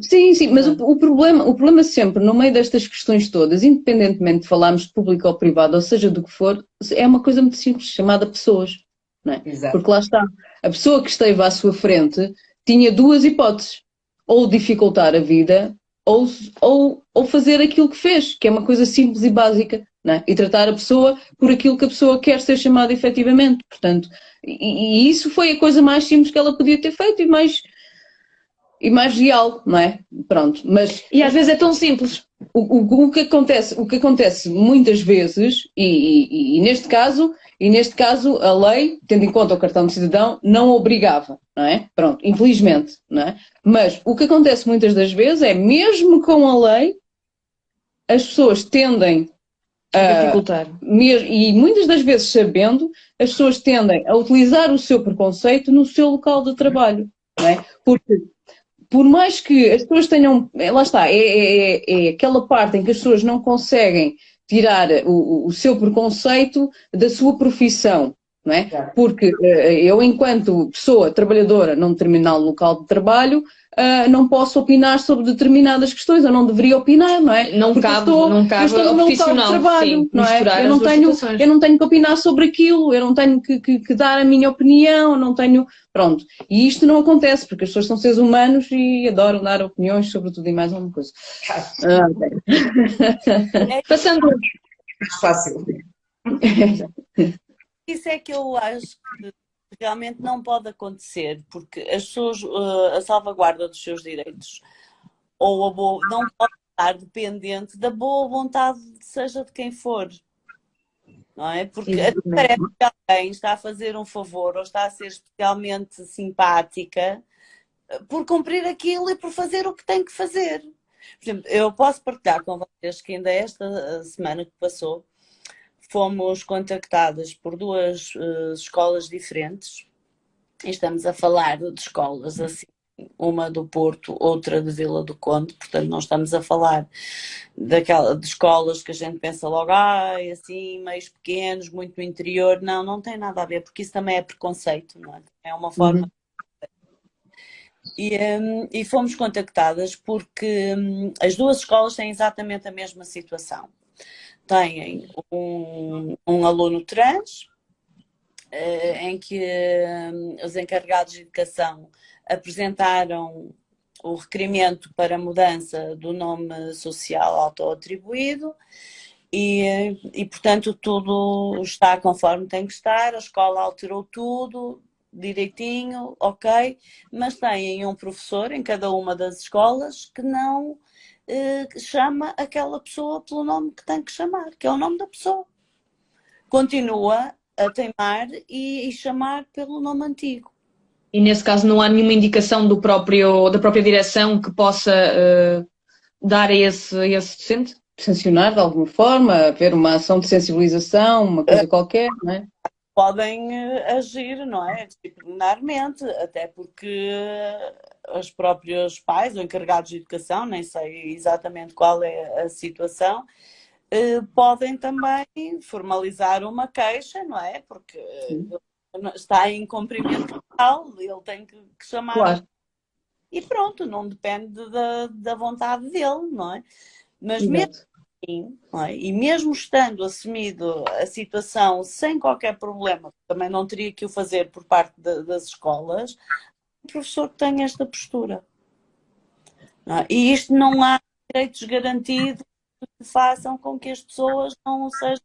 Sim, sim, mas o problema sempre, no meio destas questões todas, independentemente de falarmos de público ou privado, ou seja do que for, é uma coisa muito simples, chamada pessoas. Não é? Exato. Porque lá está, a pessoa que esteve à sua frente tinha duas hipóteses, ou dificultar a vida, ou fazer aquilo que fez, que é uma coisa simples e básica, não é? E tratar a pessoa por aquilo que a pessoa quer ser chamada efetivamente. Portanto, e isso foi a coisa mais simples que ela podia ter feito e mais real, não é? Pronto, mas... E às vezes é tão simples. O que acontece muitas vezes, e neste caso a lei, tendo em conta o cartão de cidadão, não obrigava, não é? Pronto, infelizmente, não é? Mas o que acontece muitas das vezes é, mesmo com a lei, as pessoas tendem a Dificultar. e muitas das vezes sabendo, as pessoas tendem a utilizar o seu preconceito no seu local de trabalho, não é? Porque por mais que as pessoas tenham, lá está, é aquela parte em que as pessoas não conseguem tirar o seu preconceito da sua profissão, não é? Porque eu, enquanto pessoa trabalhadora num determinado local de trabalho, não posso opinar sobre determinadas questões, eu não deveria opinar, não é? Não Porque cabe, eu não cabe estou no ao meu local de profissional, trabalho, sim, não é? misturar Eu não as duas tenho, situações. eu não tenho que opinar sobre aquilo, eu não tenho que dar a minha opinião, eu não tenho... Pronto. E isto não acontece, porque as pessoas são seres humanos e adoram dar opiniões sobre tudo e mais alguma coisa. É Passando. Mais fácil. isso é que eu acho que realmente não pode acontecer, porque as pessoas, a salvaguarda dos seus direitos ou não pode estar dependente da boa vontade, seja de quem for. Não é? Porque parece que alguém está a fazer um favor ou está a ser especialmente simpática por cumprir aquilo e por fazer o que tem que fazer. Por exemplo, eu posso partilhar com vocês que ainda esta semana que passou fomos contactadas por duas escolas diferentes e estamos a falar de escolas assim, uma do Porto, outra de Vila do Conde, portanto não estamos a falar de escolas que a gente pensa logo, assim, meios pequenos, muito no interior, não tem nada a ver, porque isso também é preconceito, não é? É uma forma... E fomos contactadas porque as duas escolas têm exatamente a mesma situação. Têm um aluno trans, em que os encarregados de educação apresentaram o requerimento para mudança do nome social autoatribuído e, portanto, tudo está conforme tem que estar, a escola alterou tudo direitinho, ok, mas têm um professor em cada uma das escolas que não chama aquela pessoa pelo nome que tem que chamar, que é o nome da pessoa. Continua a teimar e chamar pelo nome antigo. E nesse caso não há nenhuma indicação da própria direção que possa dar a esse docente? Sancionar de alguma forma, haver uma ação de sensibilização, uma coisa qualquer, não é? Podem agir, não é? Disciplinarmente, até porque os próprios pais ou encarregados de educação, nem sei exatamente qual é a situação, podem também formalizar uma queixa, não é? Porque está em cumprimento total, ele tem que chamar. Claro. E pronto, não depende da vontade dele, não é? Mas Exato. mesmo assim, não é? E mesmo estando assumido a situação sem qualquer problema, também não teria que o fazer por parte das escolas, o professor que tem esta postura. Não é? E isto não há direitos garantidos que façam com que as pessoas não sejam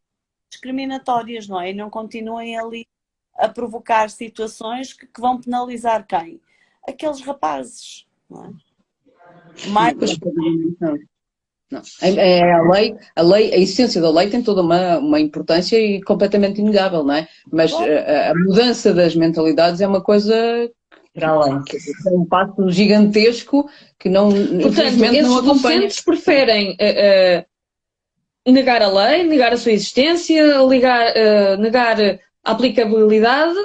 discriminatórias, não é? E não continuem ali a provocar situações que vão penalizar quem? Aqueles rapazes, não é? Mais Não. A lei, a essência da lei tem toda uma importância e completamente inegável, não é? Mas a mudança das mentalidades é uma coisa Para além. que é um passo gigantesco que não, Portanto, infelizmente, não esses acompanha. docentes preferem negar a lei, negar a sua existência, negar a aplicabilidade,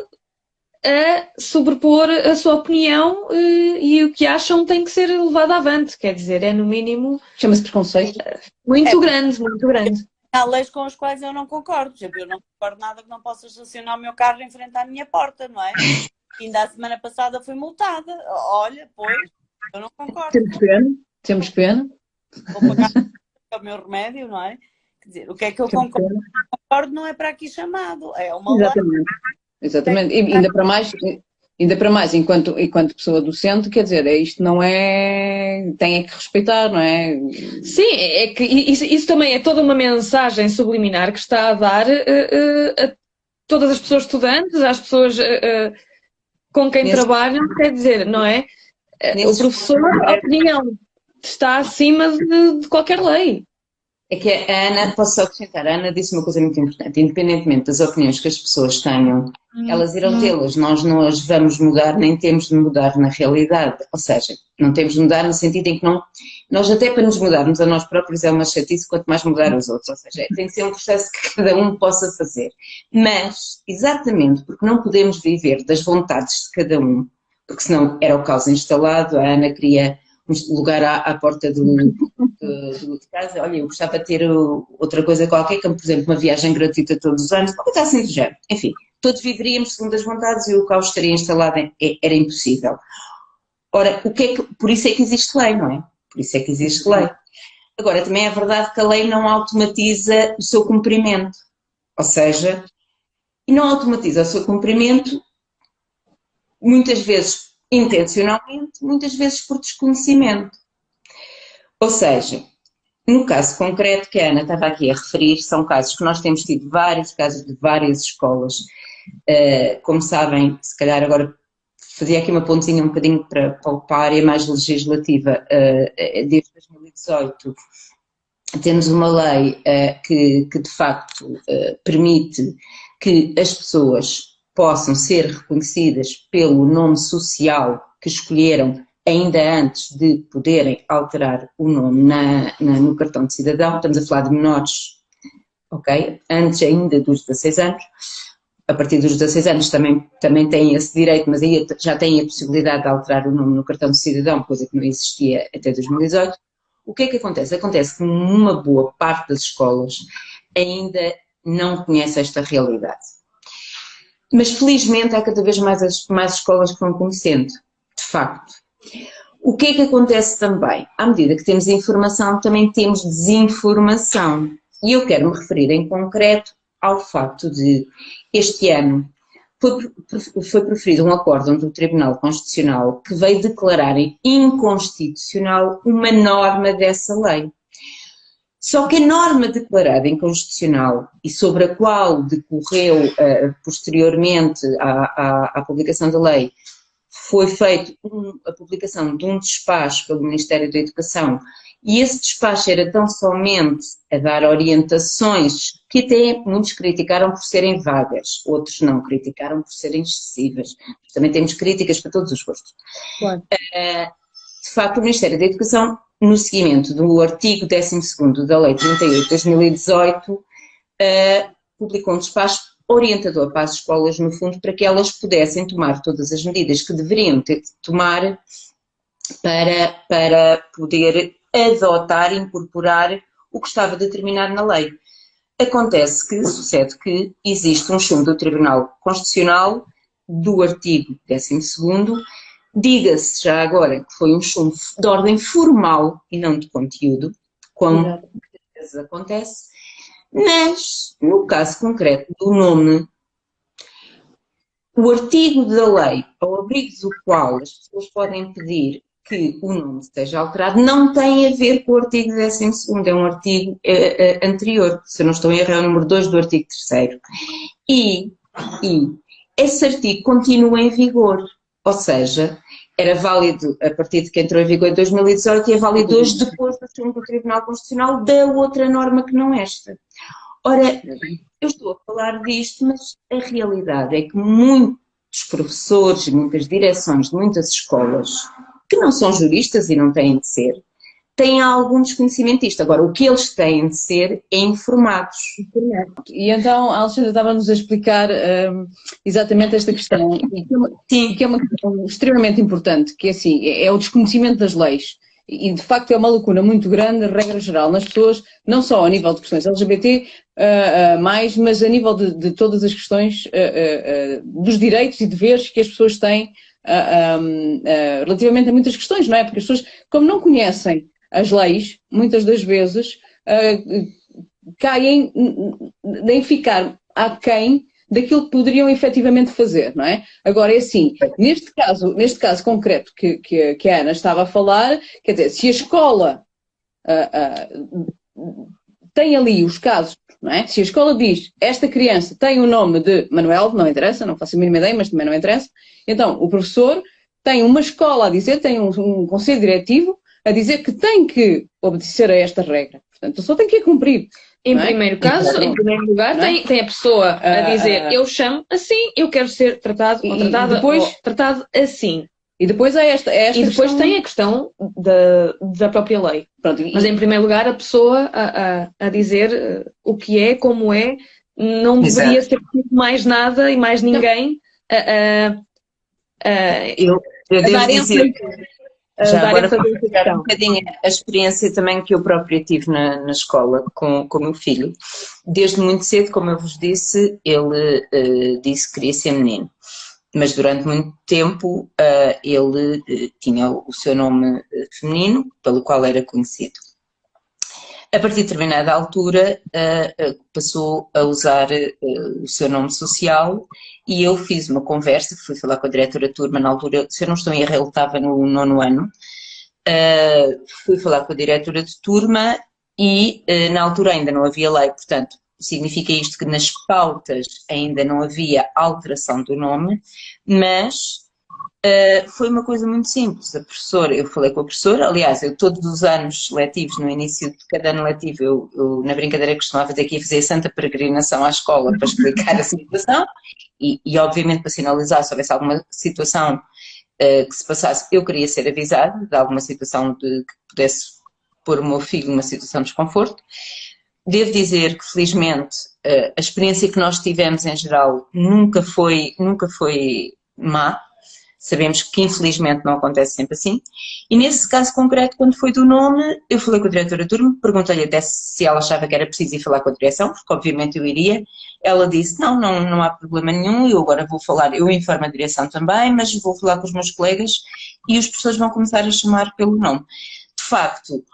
a sobrepor a sua opinião e o que acham tem que ser levado avante. Quer dizer, é no mínimo Chama-se preconceito. muito grande, muito grande. há leis com as quais eu não concordo. Por exemplo, eu não concordo nada que não possa estacionar o meu carro em frente à minha porta, não é? Ainda a semana passada fui multada. Olha, pois, eu não concordo. Temos pena. Temos pena. Vou pagar o meu remédio, não é? Quer dizer, o que é que eu Temos concordo? pena. Concordo não é para aqui chamado, é uma lei. Exatamente. Exatamente. E ainda para mais, enquanto pessoa docente, quer dizer, isto não é. Tem é que respeitar, não é? Sim, é que isso também é toda uma mensagem subliminar que está a dar a todas as pessoas estudantes, às pessoas com quem trabalham, quer dizer, não é? O professor, a opinião está acima de qualquer lei. É que a Ana, posso só acrescentar, a Ana disse uma coisa muito importante, independentemente das opiniões que as pessoas tenham, elas irão tê-las, nós não as vamos mudar, nem temos de mudar na realidade, ou seja, não temos de mudar no sentido em que não, nós até para nos mudarmos a nós próprios é uma chatice quanto mais mudar os outros, ou seja, tem que ser um processo que cada um possa fazer, mas, exatamente, porque não podemos viver das vontades de cada um, porque senão era o caos instalado, a Ana queria um lugar à porta de casa, olha, eu gostava de ter outra coisa qualquer, como por exemplo uma viagem gratuita todos os anos, uma coisa assim do género. Enfim, todos viveríamos segundo as vontades e o caos estaria instalado, era impossível. Ora, por isso é que existe lei, não é? Por isso é que existe lei. Agora, também é verdade que a lei não automatiza o seu cumprimento, ou seja, e não automatiza o seu cumprimento muitas vezes intencionalmente, muitas vezes por desconhecimento. Ou seja, no caso concreto que a Ana estava aqui a referir, são casos que nós temos tido vários casos de várias escolas. Como sabem, se calhar agora fazia aqui uma pontinha um bocadinho para a área mais legislativa, desde 2018 temos uma lei que de facto permite que as pessoas possam ser reconhecidas pelo nome social que escolheram ainda antes de poderem alterar o nome no cartão de cidadão. Estamos a falar de menores, ok? Antes ainda dos 16 anos. A partir dos 16 anos também têm esse direito, mas aí já têm a possibilidade de alterar o nome no cartão de cidadão, coisa que não existia até 2018. O que é que acontece? Acontece que uma boa parte das escolas ainda não conhece esta realidade. Mas felizmente há cada vez mais escolas que vão conhecendo, de facto. O que é que acontece também? À medida que temos informação, também temos desinformação. E eu quero me referir em concreto ao facto de, este ano, foi proferido um acórdão do Tribunal Constitucional que veio declarar inconstitucional uma norma dessa lei. Só que a norma declarada inconstitucional e sobre a qual decorreu posteriormente à publicação da lei, foi feita a publicação de um despacho pelo Ministério da Educação e esse despacho era tão somente a dar orientações que até muitos criticaram por serem vagas, outros não, criticaram por serem excessivas. Também temos críticas para todos os gostos. Claro. De facto, o Ministério da Educação, no seguimento do artigo 12º da Lei 38 de 2018, publicou um despacho orientador para as escolas, no fundo, para que elas pudessem tomar todas as medidas que deveriam ter de tomar para poder adotar, incorporar o que estava determinado na lei. Acontece que, sucede que existe um chumbo do Tribunal Constitucional do artigo 12º, diga-se já agora que foi um chumbo de ordem formal e não de conteúdo, como muitas vezes acontece, mas, no caso concreto do nome, o artigo da lei, ao abrigo do qual as pessoas podem pedir que o nome esteja alterado não tem a ver com o artigo 12º, é um artigo anterior, se eu não estou em erro, é o número 2 do artigo 3º. E esse artigo continua em vigor, ou seja, era válido a partir de que entrou em vigor em 2018 e é válido hoje depois do estudo do Tribunal Constitucional da outra norma que não esta. Ora, eu estou a falar disto, mas a realidade é que muitos professores, muitas direções de muitas escolas, que não são juristas e não têm de ser, têm algum desconhecimento disto. Agora, o que eles têm de ser é informados. E então a Alexandra estava-nos a explicar exatamente esta questão, que é uma questão extremamente importante, que é assim, é o desconhecimento das leis. E de facto é uma lacuna muito grande, regra geral, nas pessoas, não só a nível de questões LGBT, mas a nível de todas as questões dos direitos e deveres que as pessoas têm relativamente a muitas questões, não é? Porque as pessoas, como não conhecem as leis, muitas das vezes caem em ficar aquém daquilo que poderiam efetivamente fazer, não é? Agora é assim, neste caso concreto que a Ana estava a falar, quer dizer, se a escola tem ali os casos, não é? Se a escola diz, esta criança tem o nome de Manuel, não interessa, não faço a mínima ideia, mas também não interessa, então o professor tem uma escola a dizer, tem um conselho diretivo a dizer que tem que obedecer a esta regra. Portanto, só tem que a cumprir. Em primeiro caso, em primeiro lugar, tem a pessoa a dizer, eu chamo assim, eu quero ser tratado ou tratada ou tratado assim. E depois há esta e depois questão... tem a questão da própria lei. Pronto, mas em primeiro lugar a pessoa a dizer o que é, como é, não deveria ser mais nada e mais ninguém eu devo dizer... Já agora para partilhar um bocadinho a experiência também que eu própria tive na escola com o meu filho. Desde muito cedo, como eu vos disse, ele disse que queria ser menino. Mas durante muito tempo ele tinha o seu nome feminino, pelo qual era conhecido. A partir de determinada altura passou a usar o seu nome social e eu fiz uma conversa, fui falar com a diretora de turma na altura, se eu não estou em erro, ele estava no 9º ano, fui falar com a diretora de turma e na altura ainda não havia lei, portanto significa isto que nas pautas ainda não havia alteração do nome, mas... foi uma coisa muito simples. A professora, eu falei com a professora, aliás, eu todos os anos letivos, no início de cada ano letivo, eu na brincadeira costumava dizer que ia fazer a santa peregrinação à escola para explicar a situação e obviamente para sinalizar se houvesse alguma situação que se passasse, eu queria ser avisada de alguma situação que pudesse pôr o meu filho numa situação de desconforto. Devo dizer que, felizmente, a experiência que nós tivemos em geral nunca foi má. Sabemos que infelizmente não acontece sempre assim. E nesse caso concreto, quando foi do nome, eu falei com a diretora de turma, perguntei-lhe até se ela achava que era preciso ir falar com a direção, porque obviamente eu iria. Ela disse, não há problema nenhum, eu agora vou falar, eu informo a direção também, mas vou falar com os meus colegas e os professores vão começar a chamar pelo nome. De facto,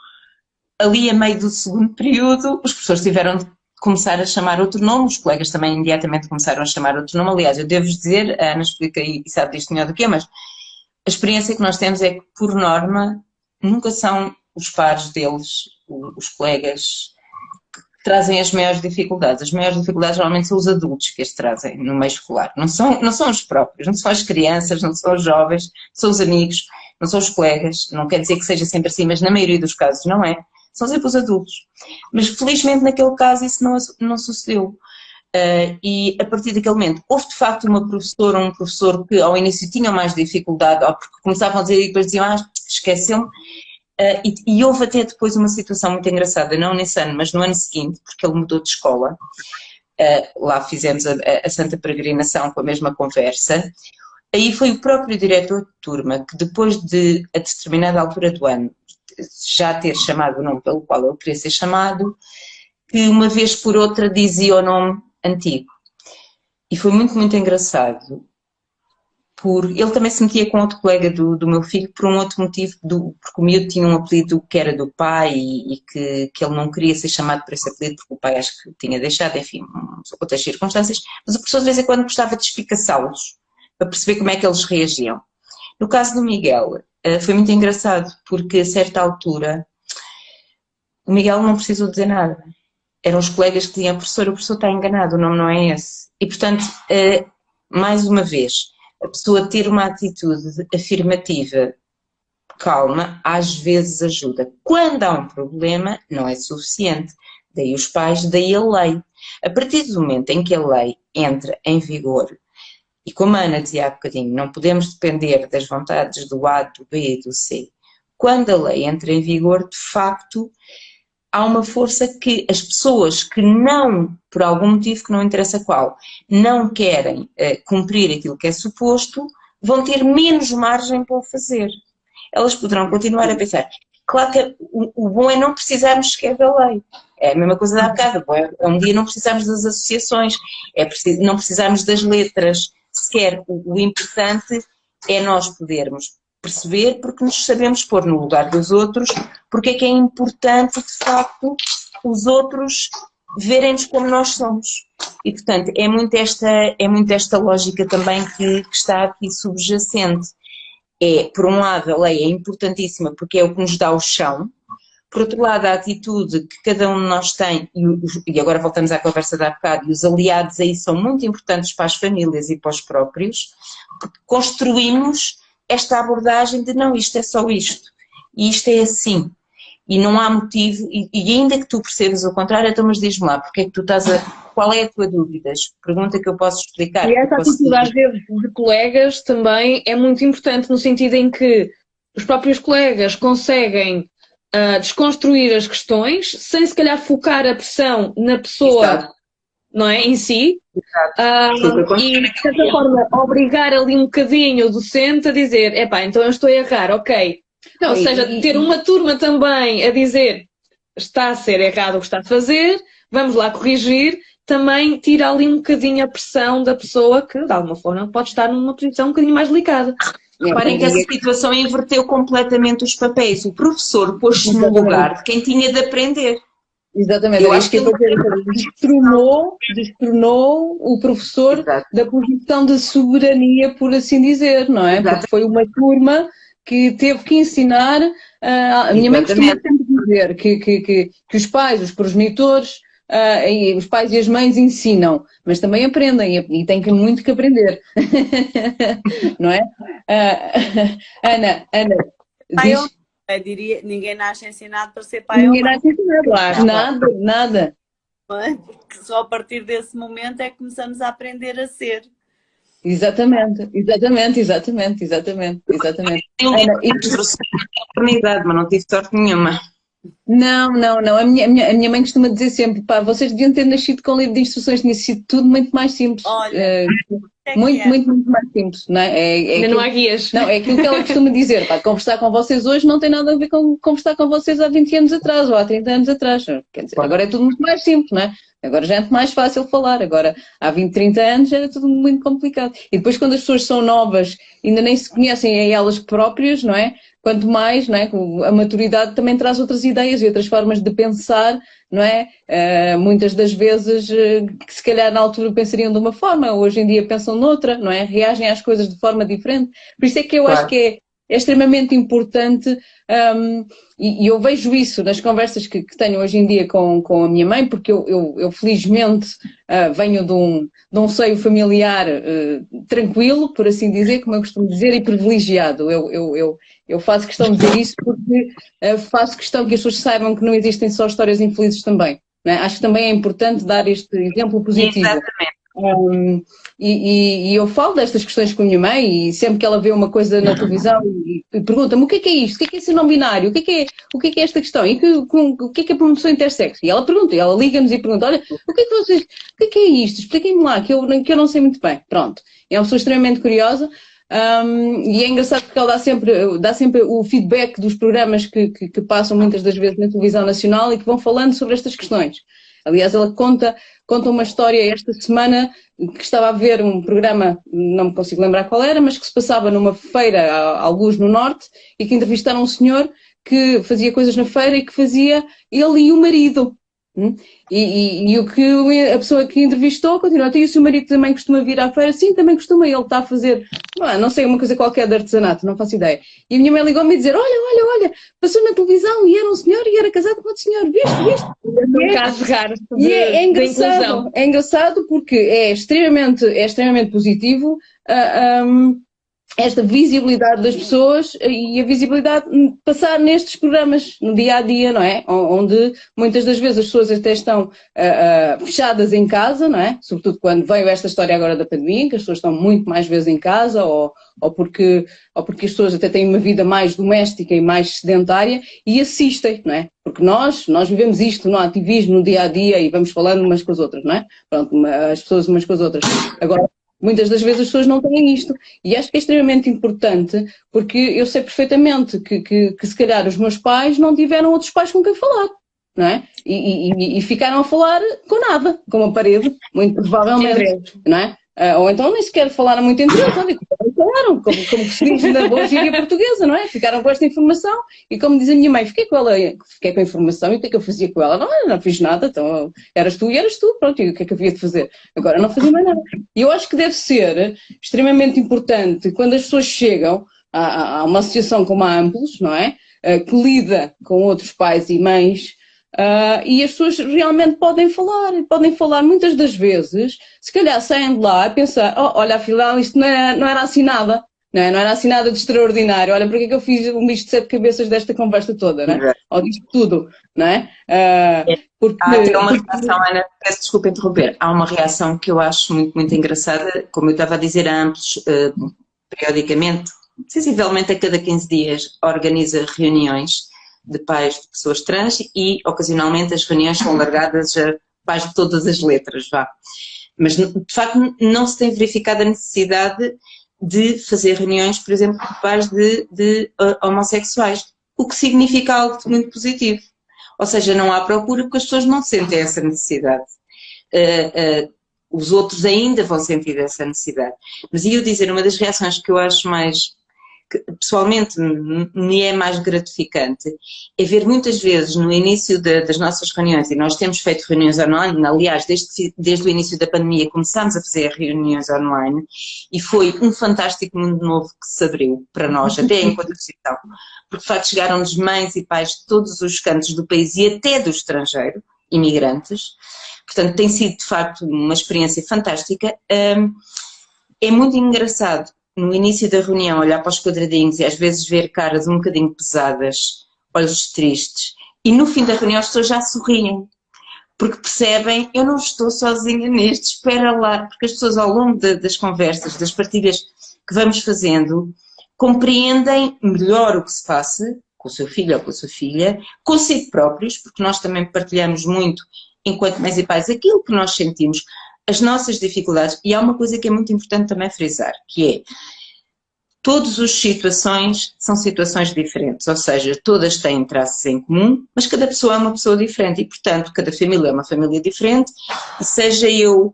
ali a meio do segundo período, os professores tiveram de começar a chamar outro nome, os colegas também imediatamente começaram a chamar outro nome. Aliás, eu devo dizer, a Ana explica e sabe disto melhor do que eu, mas a experiência que nós temos é que, por norma, nunca são os pares deles, os colegas, que trazem as maiores dificuldades. As maiores dificuldades normalmente são os adultos que as trazem no meio escolar. Não são os próprios, não são as crianças, não são os jovens, são os amigos, não são os colegas. Não quer dizer que seja sempre assim, mas na maioria dos casos não é. São sempre os adultos. Mas felizmente naquele caso isso não sucedeu. E a partir daquele momento houve de facto uma professora ou um professor que ao início tinham mais dificuldade, ou porque começavam a dizer e depois diziam, esqueceu-me. E houve até depois uma situação muito engraçada, não nesse ano, mas no ano seguinte, porque ele mudou de escola. Lá fizemos a santa peregrinação com a mesma conversa. Aí foi o próprio diretor de turma que depois de, a determinada altura do ano, já ter chamado o nome pelo qual ele queria ser chamado, que uma vez por outra dizia o nome antigo. E foi muito, muito engraçado, ele também se metia com outro colega do meu filho por um outro motivo, porque o miúdo tinha um apelido que era do pai e que ele não queria ser chamado por esse apelido porque o pai acho que tinha deixado, enfim, outras circunstâncias, mas o professor de vez em quando gostava de espicaçá-los para perceber como é que eles reagiam. No caso do Miguel, foi muito engraçado, porque a certa altura o Miguel não precisou dizer nada. Eram os colegas que diziam, o professor está enganado, o nome não é esse. E, portanto, mais uma vez, a pessoa ter uma atitude afirmativa, calma, às vezes ajuda. Quando há um problema, não é suficiente. Daí os pais, daí a lei. A partir do momento em que a lei entra em vigor, e como a Ana dizia há bocadinho, não podemos depender das vontades do A, do B e do C. Quando a lei entra em vigor, de facto, há uma força que as pessoas que não, por algum motivo que não interessa qual, não querem cumprir aquilo que é suposto, vão ter menos margem para o fazer. Elas poderão continuar a pensar. Claro que o bom é não precisarmos sequer da lei. É a mesma coisa da bocado. É um dia não precisarmos das associações, não precisarmos das letras. Sequer o importante é nós podermos perceber, porque nos sabemos pôr no lugar dos outros, porque é que é importante, de facto, os outros verem-nos como nós somos. E, portanto, é muito esta lógica também que está aqui subjacente. Por um lado, a lei é importantíssima porque é o que nos dá o chão. Por outro lado, a atitude que cada um de nós tem, e agora voltamos à conversa de há bocado, e os aliados aí são muito importantes para as famílias e para os próprios, porque construímos esta abordagem de não, isto é só isto, e isto é assim, e não há motivo, e ainda que tu percebas o contrário, então mas diz-me lá, porque é que tu estás qual é a tua dúvida? Pergunta que eu posso explicar. E essa atitude às vezes de colegas também é muito importante no sentido em que os próprios colegas conseguem desconstruir as questões sem se calhar focar a pressão na pessoa. Exato. Não é? Em si. E de certa forma obrigar ali um bocadinho o docente a dizer, então eu estou a errar, ok. Não, ou seja, ter uma turma também a dizer está a ser errado o que está a fazer, vamos lá corrigir, também tira ali um bocadinho a pressão da pessoa que de alguma forma pode estar numa posição um bocadinho mais delicada. Reparem que essa situação inverteu completamente os papéis. O professor pôs-se no lugar de quem tinha de aprender. Exatamente, eu acho que destronou o professor Exato. Da posição de soberania, por assim dizer, não é? Exato. Porque foi uma turma que teve que ensinar, a minha mãe costuma sempre dizer que os pais, os progenitores, os pais e as mães ensinam, mas também aprendem e têm muito que aprender, não é? Ana, diz... Eu diria, ninguém nasce ensinado para ser pai ninguém ou mãe. Nasce ensinado, claro. Nada. Não é? Porque só a partir desse momento é que começamos a aprender a ser. Exatamente. Eu instrução de maternidade, mas não tive sorte nenhuma. Não. A minha mãe costuma dizer sempre, vocês deviam ter nascido com livro de instruções, tinha sido tudo muito mais simples. Olha, muito mais simples, não é? Não há guias. Não, é aquilo que ela costuma dizer, conversar com vocês hoje não tem nada a ver com conversar com vocês há 20 anos atrás ou há 30 anos atrás. Quer dizer, agora é tudo muito mais simples, não é? Agora já é muito mais fácil falar, agora há 20, 30 anos era tudo muito complicado. E depois quando as pessoas são novas, ainda nem se conhecem a elas próprias, não é? Quanto mais, não é? A maturidade também traz outras ideias e outras formas de pensar, não é? Muitas das vezes que se calhar na altura pensariam de uma forma, hoje em dia pensam noutra, não é? Reagem às coisas de forma diferente. Por isso é que eu acho que é extremamente importante e eu vejo isso nas conversas que tenho hoje em dia com a minha mãe, porque eu felizmente venho de um seio familiar tranquilo, por assim dizer, como eu costumo dizer, e privilegiado. Eu faço questão de dizer isso porque faço questão que as pessoas saibam que não existem só histórias infelizes também. Não é? Acho que também é importante dar este exemplo positivo. Exatamente. E eu falo destas questões com a minha mãe e sempre que ela vê uma coisa na televisão e pergunta-me o que é isto? O que é ser não binário? O que é esta questão? E o que é a promoção intersexo? E ela pergunta, ela liga-nos e pergunta, olha, o que é isto? Expliquem-me lá, que eu não sei muito bem. Pronto. É uma pessoa extremamente curiosa. E é engraçado porque ela dá sempre o feedback dos programas que passam muitas das vezes na televisão nacional e que vão falando sobre estas questões. Aliás, ela conta uma história esta semana que estava a ver um programa, não me consigo lembrar qual era, mas que se passava numa feira, alguns no Norte, e que entrevistaram um senhor que fazia coisas na feira e que fazia ele e o marido. E o que a pessoa que entrevistou continua, e o seu marido também costuma vir à feira? Sim, também costuma, ele está a fazer não sei, uma coisa qualquer de artesanato, não faço ideia. E a minha mãe ligou-me a dizer, olha, passou na televisão e era um senhor e era casado com outro senhor, viste? É um caso raro É de inclusão. É engraçado porque é extremamente positivo esta visibilidade das pessoas e a visibilidade de passar nestes programas no dia a dia, não é? Onde muitas das vezes as pessoas até estão fechadas em casa, não é? Sobretudo quando veio esta história agora da pandemia, que as pessoas estão muito mais vezes em casa ou porque as pessoas até têm uma vida mais doméstica e mais sedentária e assistem, não é? Porque nós vivemos isto no ativismo, no dia a dia e vamos falando umas com as outras, não é? Pronto, as pessoas umas com as outras. Agora, muitas das vezes as pessoas não têm isto. E acho que é extremamente importante, porque eu sei perfeitamente que se calhar os meus pais não tiveram outros pais com quem falar, não é? E ficaram a falar com nada, com uma parede, muito provavelmente, não é? Ou então nem sequer falaram muito entre eles, sabe? Falaram, como se diz na boa gíria portuguesa, não é? Ficaram com esta informação e como diz a minha mãe, fiquei com a informação e o que é que eu fazia com ela? Não fiz nada, então eras tu, pronto, e o que é que havia de fazer? Agora não fazia mais nada. E eu acho que deve ser extremamente importante quando as pessoas chegam a uma associação como a Amplos, não é? Que lida com outros pais e mães, e as pessoas realmente podem falar muitas das vezes, se calhar saem de lá a pensar, olha, afinal isto não era assim nada, não era assim nada de extraordinário, olha, porque é que eu fiz um bicho de 7 cabeças desta conversa toda, não é? Ou disto tudo, não é? Há até uma reação, Ana, peço desculpa interromper, há uma reação que eu acho muito, muito engraçada, como eu estava a dizer a Amplos, periodicamente, sensivelmente a cada 15 dias, organiza reuniões de pais de pessoas trans e, ocasionalmente, as reuniões são largadas a pais de todas as letras, vá. Mas, de facto, não se tem verificado a necessidade de fazer reuniões, por exemplo, de pais de homossexuais, o que significa algo de muito positivo. Ou seja, não há procura porque as pessoas não sentem essa necessidade. Os outros ainda vão sentir essa necessidade. Mas ia dizer, uma das reações que eu acho mais, que pessoalmente me é mais gratificante, é ver muitas vezes no início das nossas reuniões, e nós temos feito reuniões online, aliás, desde o início da pandemia começámos a fazer reuniões online, e foi um fantástico mundo novo que se abriu para nós, até enquanto associação, porque de facto chegaram-nos mães e pais de todos os cantos do país e até do estrangeiro, imigrantes, portanto tem sido de facto uma experiência fantástica. É muito engraçado no início da reunião olhar para os quadradinhos e às vezes ver caras um bocadinho pesadas, olhos tristes, e no fim da reunião as pessoas já sorriem, porque percebem, eu não estou sozinha neste, espera lá, porque as pessoas ao longo das conversas, das partilhas que vamos fazendo, compreendem melhor o que se passa com o seu filho ou com a sua filha, consigo próprios, porque nós também partilhamos muito, enquanto mães e pais, aquilo que nós sentimos, as nossas dificuldades, e há uma coisa que é muito importante também frisar, que é, todas as situações são situações diferentes, ou seja, todas têm traços em comum, mas cada pessoa é uma pessoa diferente e, portanto, cada família é uma família diferente, e seja eu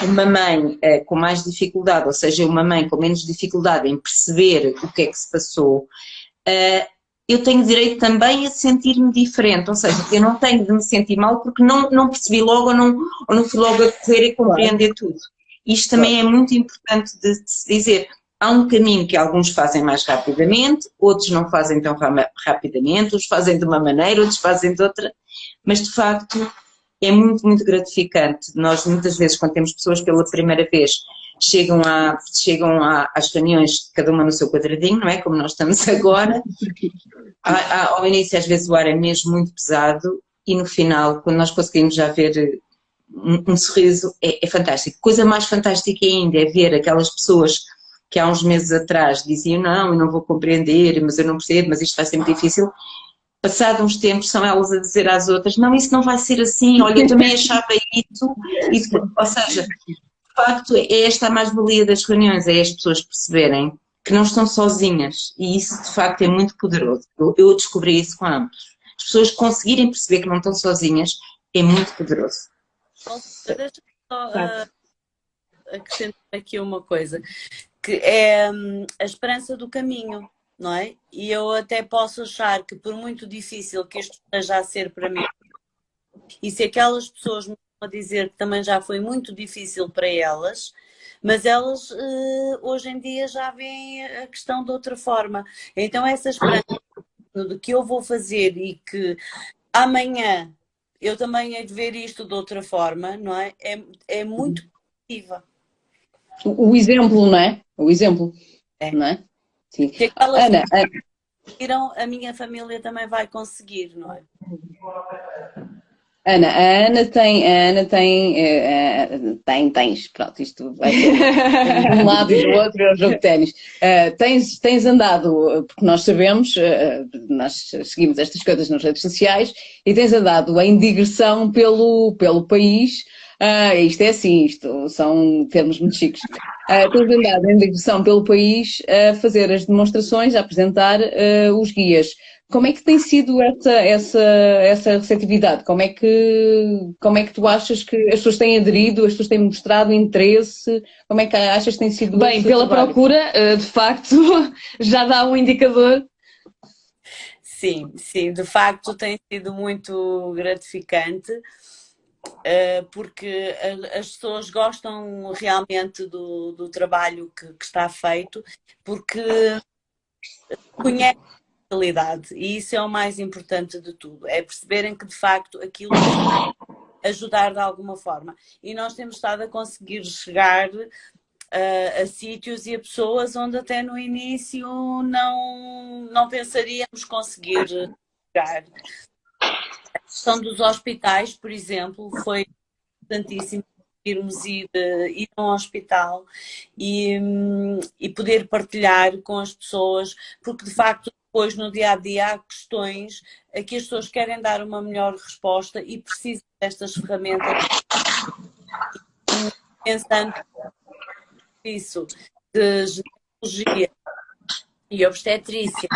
uma mãe com mais dificuldade, ou seja, uma mãe com menos dificuldade em perceber o que é que se passou, eu tenho direito também a sentir-me diferente, ou seja, eu não tenho de me sentir mal porque não percebi logo ou não fui logo a correr e compreender tudo. Isto também é muito importante de se dizer. Há um caminho que alguns fazem mais rapidamente, outros não fazem tão rapidamente, uns fazem de uma maneira, outros fazem de outra, mas de facto é muito, muito gratificante. Nós muitas vezes, quando temos pessoas pela primeira vez, chegam às reuniões, cada uma no seu quadradinho, não é? Como nós estamos agora. Ao início, às vezes, o ar é mesmo muito pesado e no final, quando nós conseguimos já ver um sorriso, é fantástico. Coisa mais fantástica ainda é ver aquelas pessoas que há uns meses atrás diziam não, eu não vou compreender, mas eu não percebo, mas isto vai ser muito difícil. Passados uns tempos são elas a dizer às outras, não, isso não vai ser assim, olha, eu também achava isso. Ou seja, de facto, é esta a mais-valia das reuniões, é as pessoas perceberem que não estão sozinhas e isso de facto é muito poderoso. Eu descobri isso com ambos. As pessoas conseguirem perceber que não estão sozinhas é muito poderoso. Deixa-me só acrescentar aqui uma coisa, que é a esperança do caminho, não é? E eu até posso achar que por muito difícil que isto esteja a ser para mim, e se aquelas pessoas me estão a dizer que também já foi muito difícil para elas, mas elas hoje em dia já veem a questão de outra forma. Então essa esperança de que eu vou fazer e que amanhã eu também hei de ver isto de outra forma, não é? É muito positiva. O exemplo, não é? O exemplo, É. não é? Sim. Que aquelas Ana, que conseguiram, a minha família também vai conseguir, não é? Ana, a Ana tens, pronto, isto vai ser de um lado e do outro, é o jogo de ténis. Tens andado, porque nós sabemos, nós seguimos estas coisas nas redes sociais, e tens andado em digressão pelo país. Isto é assim, isto são termos muito chiques. Tens andado em digressão pelo país a fazer as demonstrações, a apresentar os guias. Como é que tem sido essa receptividade? Como é que tu achas que as pessoas têm aderido, as pessoas têm mostrado interesse? Como é que achas que tem sido? Bem, pela procura, de facto, já dá um indicador. Sim, de facto tem sido muito gratificante, porque as pessoas gostam realmente do trabalho que está feito, porque conhecem a realidade, e isso é o mais importante de tudo, é perceberem que de facto aquilo vai ajudar de alguma forma. E nós temos estado a conseguir chegar a sítios e a pessoas onde até no início não pensaríamos conseguir chegar. A questão dos hospitais, por exemplo, foi importantíssimo irmos ir a um hospital e poder partilhar com as pessoas, porque de facto depois no dia a dia há questões a que as pessoas querem dar uma melhor resposta e precisam destas ferramentas. Pensando isso de ginecologia e obstetrícia.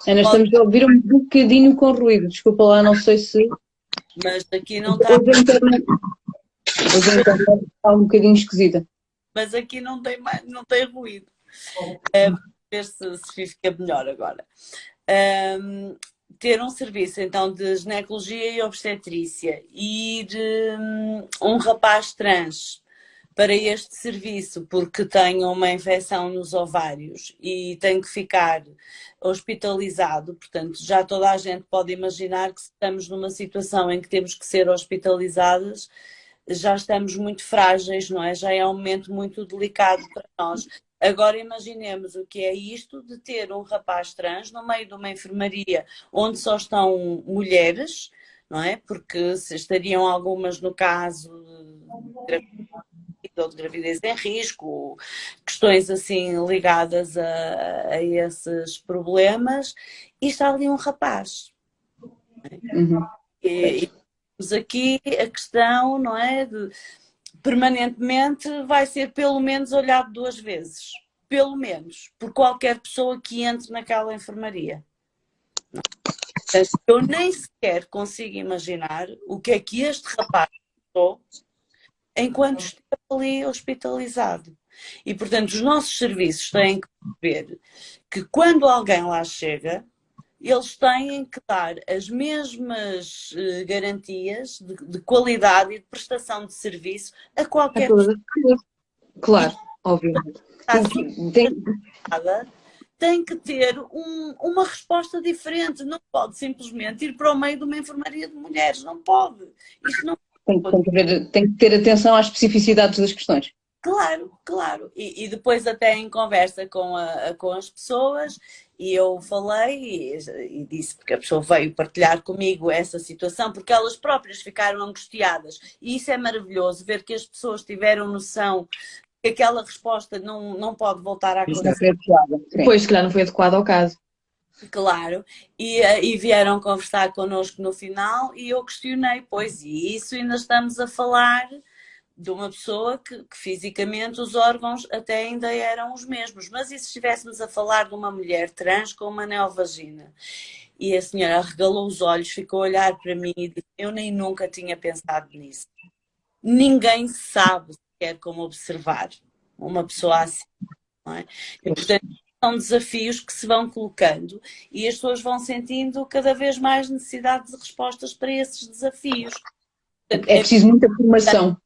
Ana, estamos a ouvir um bocadinho com ruído, desculpa lá, não sei se... Mas aqui não está... Hoje a internet está um bocadinho esquisita. Mas aqui não tem ruído. Ver se fica melhor agora. Ter um serviço então de ginecologia e obstetrícia e de um rapaz trans para este serviço porque tem uma infecção nos ovários e tem que ficar hospitalizado, portanto já toda a gente pode imaginar que se estamos numa situação em que temos que ser hospitalizadas, já estamos muito frágeis, não é? Já é um momento muito delicado para nós. Agora imaginemos o que é isto de ter um rapaz trans no meio de uma enfermaria onde só estão mulheres, não é? Porque se estariam algumas no caso de gravidez em risco, questões assim ligadas a esses problemas, e está ali um rapaz. Uhum. E temos aqui a questão, não é, de permanentemente vai ser pelo menos olhado 2 vezes. Pelo menos. Por qualquer pessoa que entre naquela enfermaria. Eu nem sequer consigo imaginar o que é que este rapaz passou enquanto esteve ali hospitalizado. E, portanto, os nossos serviços têm que ver que quando alguém lá chega, eles têm que dar as mesmas garantias de qualidade e de prestação de serviço a qualquer pessoa. Claro, obviamente. Tem que ter uma resposta diferente. Não pode simplesmente ir para o meio de uma enfermaria de mulheres. Não pode. Isto não tem que ter atenção às especificidades das questões. Claro, claro. E depois até em conversa com as pessoas, e eu falei e disse, porque a pessoa veio partilhar comigo essa situação, porque elas próprias ficaram angustiadas. E isso é maravilhoso, ver que as pessoas tiveram noção que aquela resposta não pode voltar a acontecer. Depois, se calhar, não foi adequada ao caso. Claro, e vieram conversar connosco no final e eu questionei, pois, e isso ainda estamos a falar de uma pessoa que fisicamente os órgãos até ainda eram os mesmos, mas e se estivéssemos a falar de uma mulher trans com uma neovagina? E a senhora arregalou os olhos, ficou a olhar para mim e disse, eu nem nunca tinha pensado nisso. Ninguém sabe sequer como observar uma pessoa assim, não é? E, portanto, são desafios que se vão colocando e as pessoas vão sentindo cada vez mais necessidade de respostas para esses desafios. Portanto, é preciso muita formação.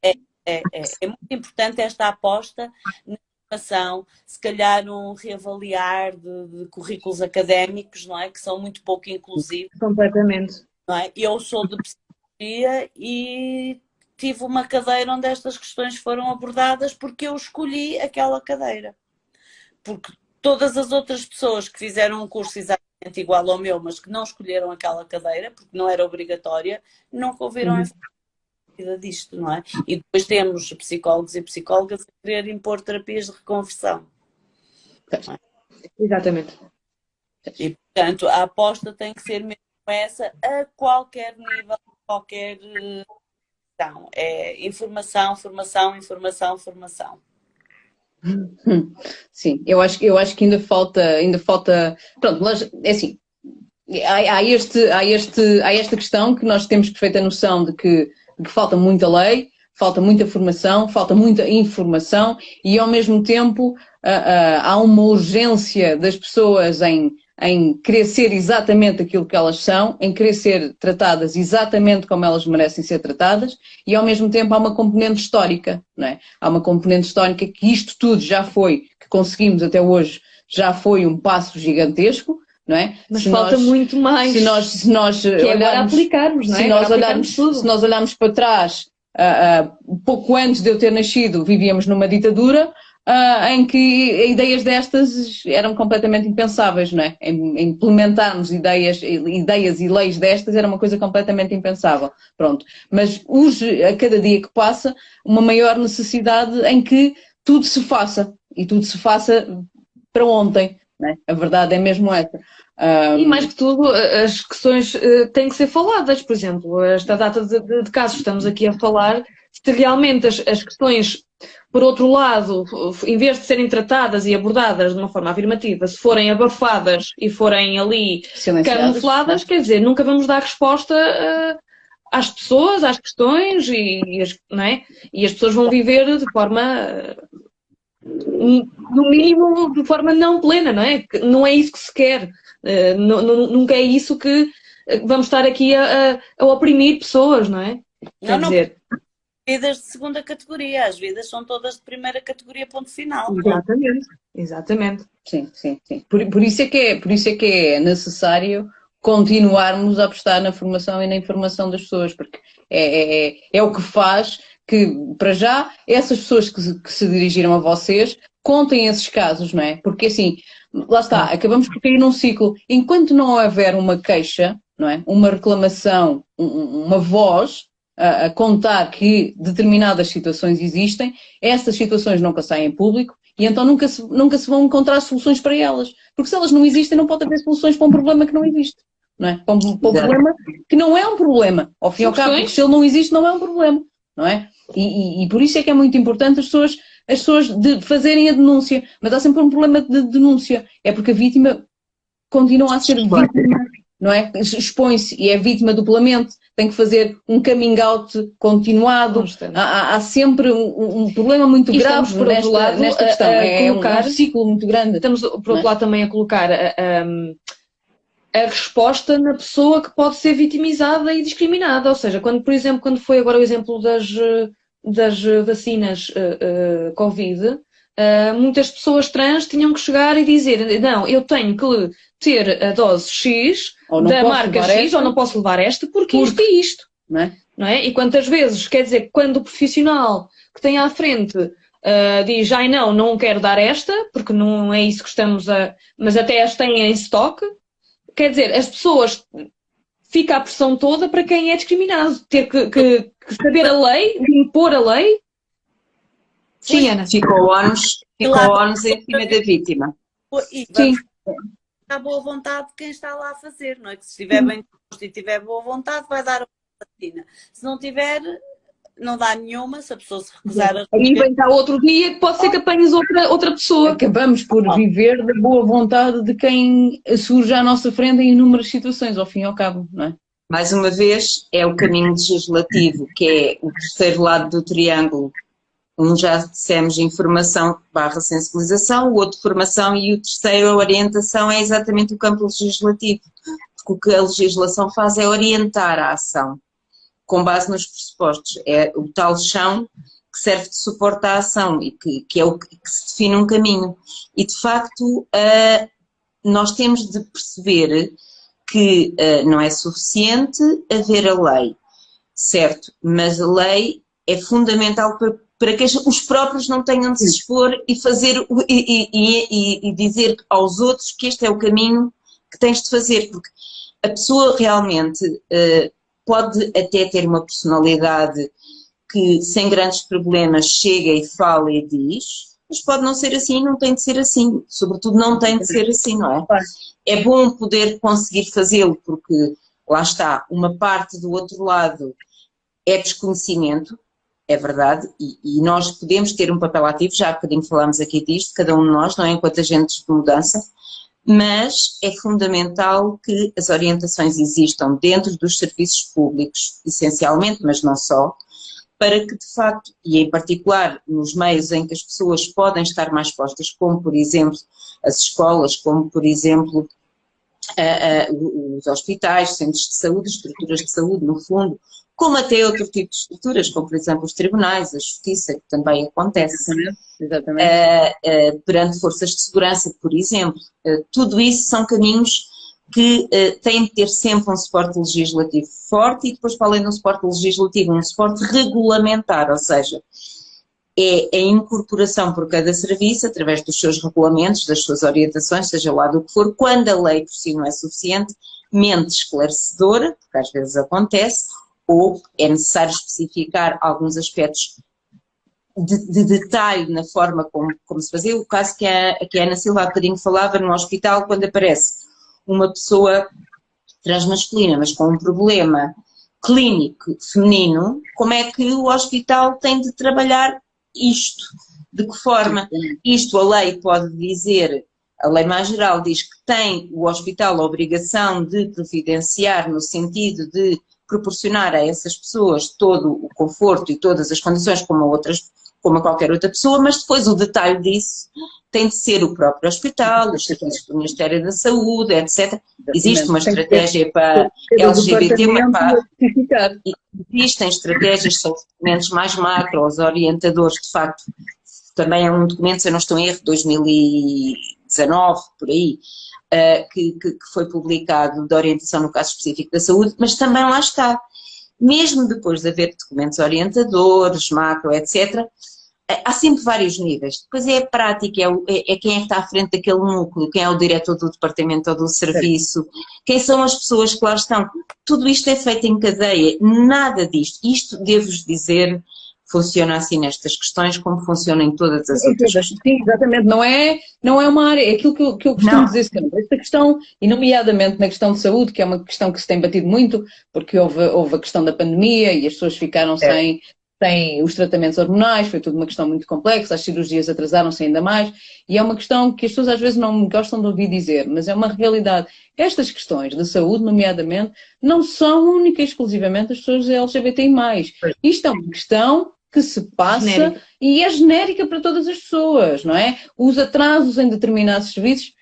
É muito importante esta aposta na formação, se calhar um reavaliar de currículos académicos, não é? Que são muito pouco inclusivos. Completamente. Não é? Eu sou de psicologia e tive uma cadeira onde estas questões foram abordadas porque eu escolhi aquela cadeira. Porque todas as outras pessoas que fizeram um curso exatamente igual ao meu, mas que não escolheram aquela cadeira, porque não era obrigatória, nunca ouviram a disto, não é? E depois temos psicólogos e psicólogas a querer impor terapias de reconversão. Exatamente. E, portanto, a aposta tem que ser mesmo essa a qualquer nível, qualquer questão. É informação, formação, informação, formação. Sim, eu acho que ainda falta, pronto, mas é assim, há esta questão que nós temos perfeita noção de que falta muita lei, falta muita formação, falta muita informação e ao mesmo tempo há uma urgência das pessoas em querer ser exatamente aquilo que elas são, em querer ser tratadas exatamente como elas merecem ser tratadas e ao mesmo tempo há uma componente histórica, não é? Há uma componente histórica que isto tudo que conseguimos até hoje, já foi um passo gigantesco, não é? Mas falta muito mais. Se nós que é agora aplicarmos, não é? Se nós olharmos para trás, pouco antes de eu ter nascido, vivíamos numa ditadura, em que ideias destas eram completamente impensáveis, não é? Implementarmos ideias e leis destas era uma coisa completamente impensável. Pronto. Mas urge, a cada dia que passa, uma maior necessidade em que tudo se faça. E tudo se faça para ontem. Não é? A verdade é mesmo essa. E mais que tudo, as questões têm que ser faladas. Por exemplo, esta data de casos que estamos aqui a falar, se realmente as questões, por outro lado, em vez de serem tratadas e abordadas de uma forma afirmativa, se forem abafadas e forem ali camufladas, quer dizer, nunca vamos dar resposta às pessoas, às questões, não é? E as pessoas vão viver de forma, no mínimo, de forma não plena, não é? Não é isso que se quer. Nunca é isso que vamos estar aqui a oprimir pessoas, não é? Quer dizer... Vidas de segunda categoria, as vidas são todas de primeira categoria, ponto final. Exatamente. Sim. Por isso é que é necessário continuarmos a apostar na formação e na informação das pessoas, porque é o que faz que, para já, essas pessoas que se dirigiram a vocês contem esses casos, não é? Porque assim, lá está, acabamos por cair num ciclo. Enquanto não houver uma queixa, não é? Uma reclamação, uma voz a contar que determinadas situações existem, essas situações nunca saem em público e então nunca se vão encontrar soluções para elas. Porque se elas não existem, não pode haver soluções para um problema que não existe. Não é? Para um problema que não é um problema. Ao fim e ao cabo, porque se ele não existe, não é um problema. Não é? E por isso é que é muito importante as pessoas fazerem a denúncia. Mas há sempre um problema de denúncia. É porque a vítima continua a ser vítima, não é? Expõe-se e é vítima duplamente. Tem que fazer um coming out continuado. Há sempre um problema muito grave nesta questão. É um ciclo muito grande. Estamos, por outro lado, também a colocar a resposta na pessoa que pode ser vitimizada e discriminada. Ou seja, por exemplo, quando foi agora o exemplo das vacinas Covid, muitas pessoas trans tinham que chegar e dizer: não, eu tenho que ter a dose X da marca X, ou não posso levar esta porque isto e isto. Não é? E quantas vezes, quer dizer, quando o profissional que tem à frente diz: ai não quero dar esta, porque não é isso que estamos mas até as têm em estoque, quer dizer, as pessoas... Fica a pressão toda para quem é discriminado. Ter que saber a lei, de impor a lei. Sim, Ana. Ficou o ônus em cima da vítima. Sim. À boa vontade de quem está lá a fazer, não é? Que se estiver bem disposto e tiver boa vontade, vai dar a vacina. Se não tiver, não dá nenhuma, se a pessoa se recusar a... Aí vem cá outro dia que pode ser que apanhes outra pessoa. Acabamos por viver da boa vontade de quem surge à nossa frente em inúmeras situações, ao fim e ao cabo, não é? Mais uma vez, é o caminho legislativo, que é o terceiro lado do triângulo. Um já dissemos informação / sensibilização, o outro formação e o terceiro a orientação é exatamente o campo legislativo. Porque o que a legislação faz é orientar a ação. com base nos pressupostos. É o tal chão que serve de suporte à ação e que é o que se define um caminho. E, de facto, nós temos de perceber que não é suficiente haver a lei, certo? Mas a lei é fundamental para que os próprios não tenham de se expor e fazer e dizer aos outros que este é o caminho que tens de fazer, porque a pessoa realmente pode até ter uma personalidade que sem grandes problemas chega e fala e diz, mas pode não ser assim, não tem de ser assim, sobretudo não tem de ser assim, não é? É bom poder conseguir fazê-lo, porque lá está, uma parte do outro lado é desconhecimento, é verdade, e nós podemos ter um papel ativo, já há bocadinho falámos aqui disto, cada um de nós, não é? Enquanto agentes de mudança, mas é fundamental que as orientações existam dentro dos serviços públicos, essencialmente, mas não só, para que de facto, e em particular nos meios em que as pessoas podem estar mais postas, como por exemplo as escolas, como por exemplo os hospitais, centros de saúde, estruturas de saúde, no fundo, como até outro tipo de estruturas, como por exemplo os tribunais, a justiça, que também acontece. Exatamente. Perante forças de segurança, por exemplo. Tudo isso são caminhos que têm de ter sempre um suporte legislativo forte e depois, para além de um suporte legislativo, um suporte regulamentar, ou seja, é a incorporação por cada serviço, através dos seus regulamentos, das suas orientações, seja lá do que for, quando a lei por si não é suficientemente esclarecedora, porque às vezes acontece, ou é necessário especificar alguns aspectos de detalhe na forma como se fazia. O caso que a Ana Silva há bocadinho falava no hospital, quando aparece uma pessoa transmasculina, mas com um problema clínico feminino, como é que o hospital tem de trabalhar isto? De que forma? Isto a lei pode dizer, a lei mais geral diz que tem o hospital a obrigação de providenciar no sentido de proporcionar a essas pessoas todo o conforto e todas as condições como a qualquer outra pessoa, mas depois o detalhe disso tem de ser o próprio hospital, os serviços do Ministério da Saúde, etc. Existe uma estratégia para LGBT, existem estratégias, são documentos mais macro, os orientadores, de facto, também é um documento, se eu não estou em erro, 2019, por aí, que foi publicado de orientação no caso específico da saúde, mas também lá está. Mesmo depois de haver documentos orientadores, macro, etc., há sempre vários níveis. Depois é a prática, é quem é que está à frente daquele núcleo, quem é o diretor do departamento ou do serviço, quem são as pessoas que lá estão. Tudo isto é feito em cadeia, nada disto. Isto, devo-vos dizer, funciona assim nestas questões como funciona em todas as outras questões. Sim, exatamente. Não é uma área, é aquilo que eu costumo dizer sempre. Esta questão, e nomeadamente na questão de saúde, que é uma questão que se tem batido muito, porque houve a questão da pandemia e as pessoas ficaram sem os tratamentos hormonais, foi tudo uma questão muito complexa, as cirurgias atrasaram-se ainda mais, e é uma questão que as pessoas às vezes não gostam de ouvir dizer, mas é uma realidade. Estas questões de saúde, nomeadamente, não são única e exclusivamente as pessoas LGBTI+. Isto é uma questão que se passa genérica. E é genérica para todas as pessoas, não é? Os atrasos em determinados serviços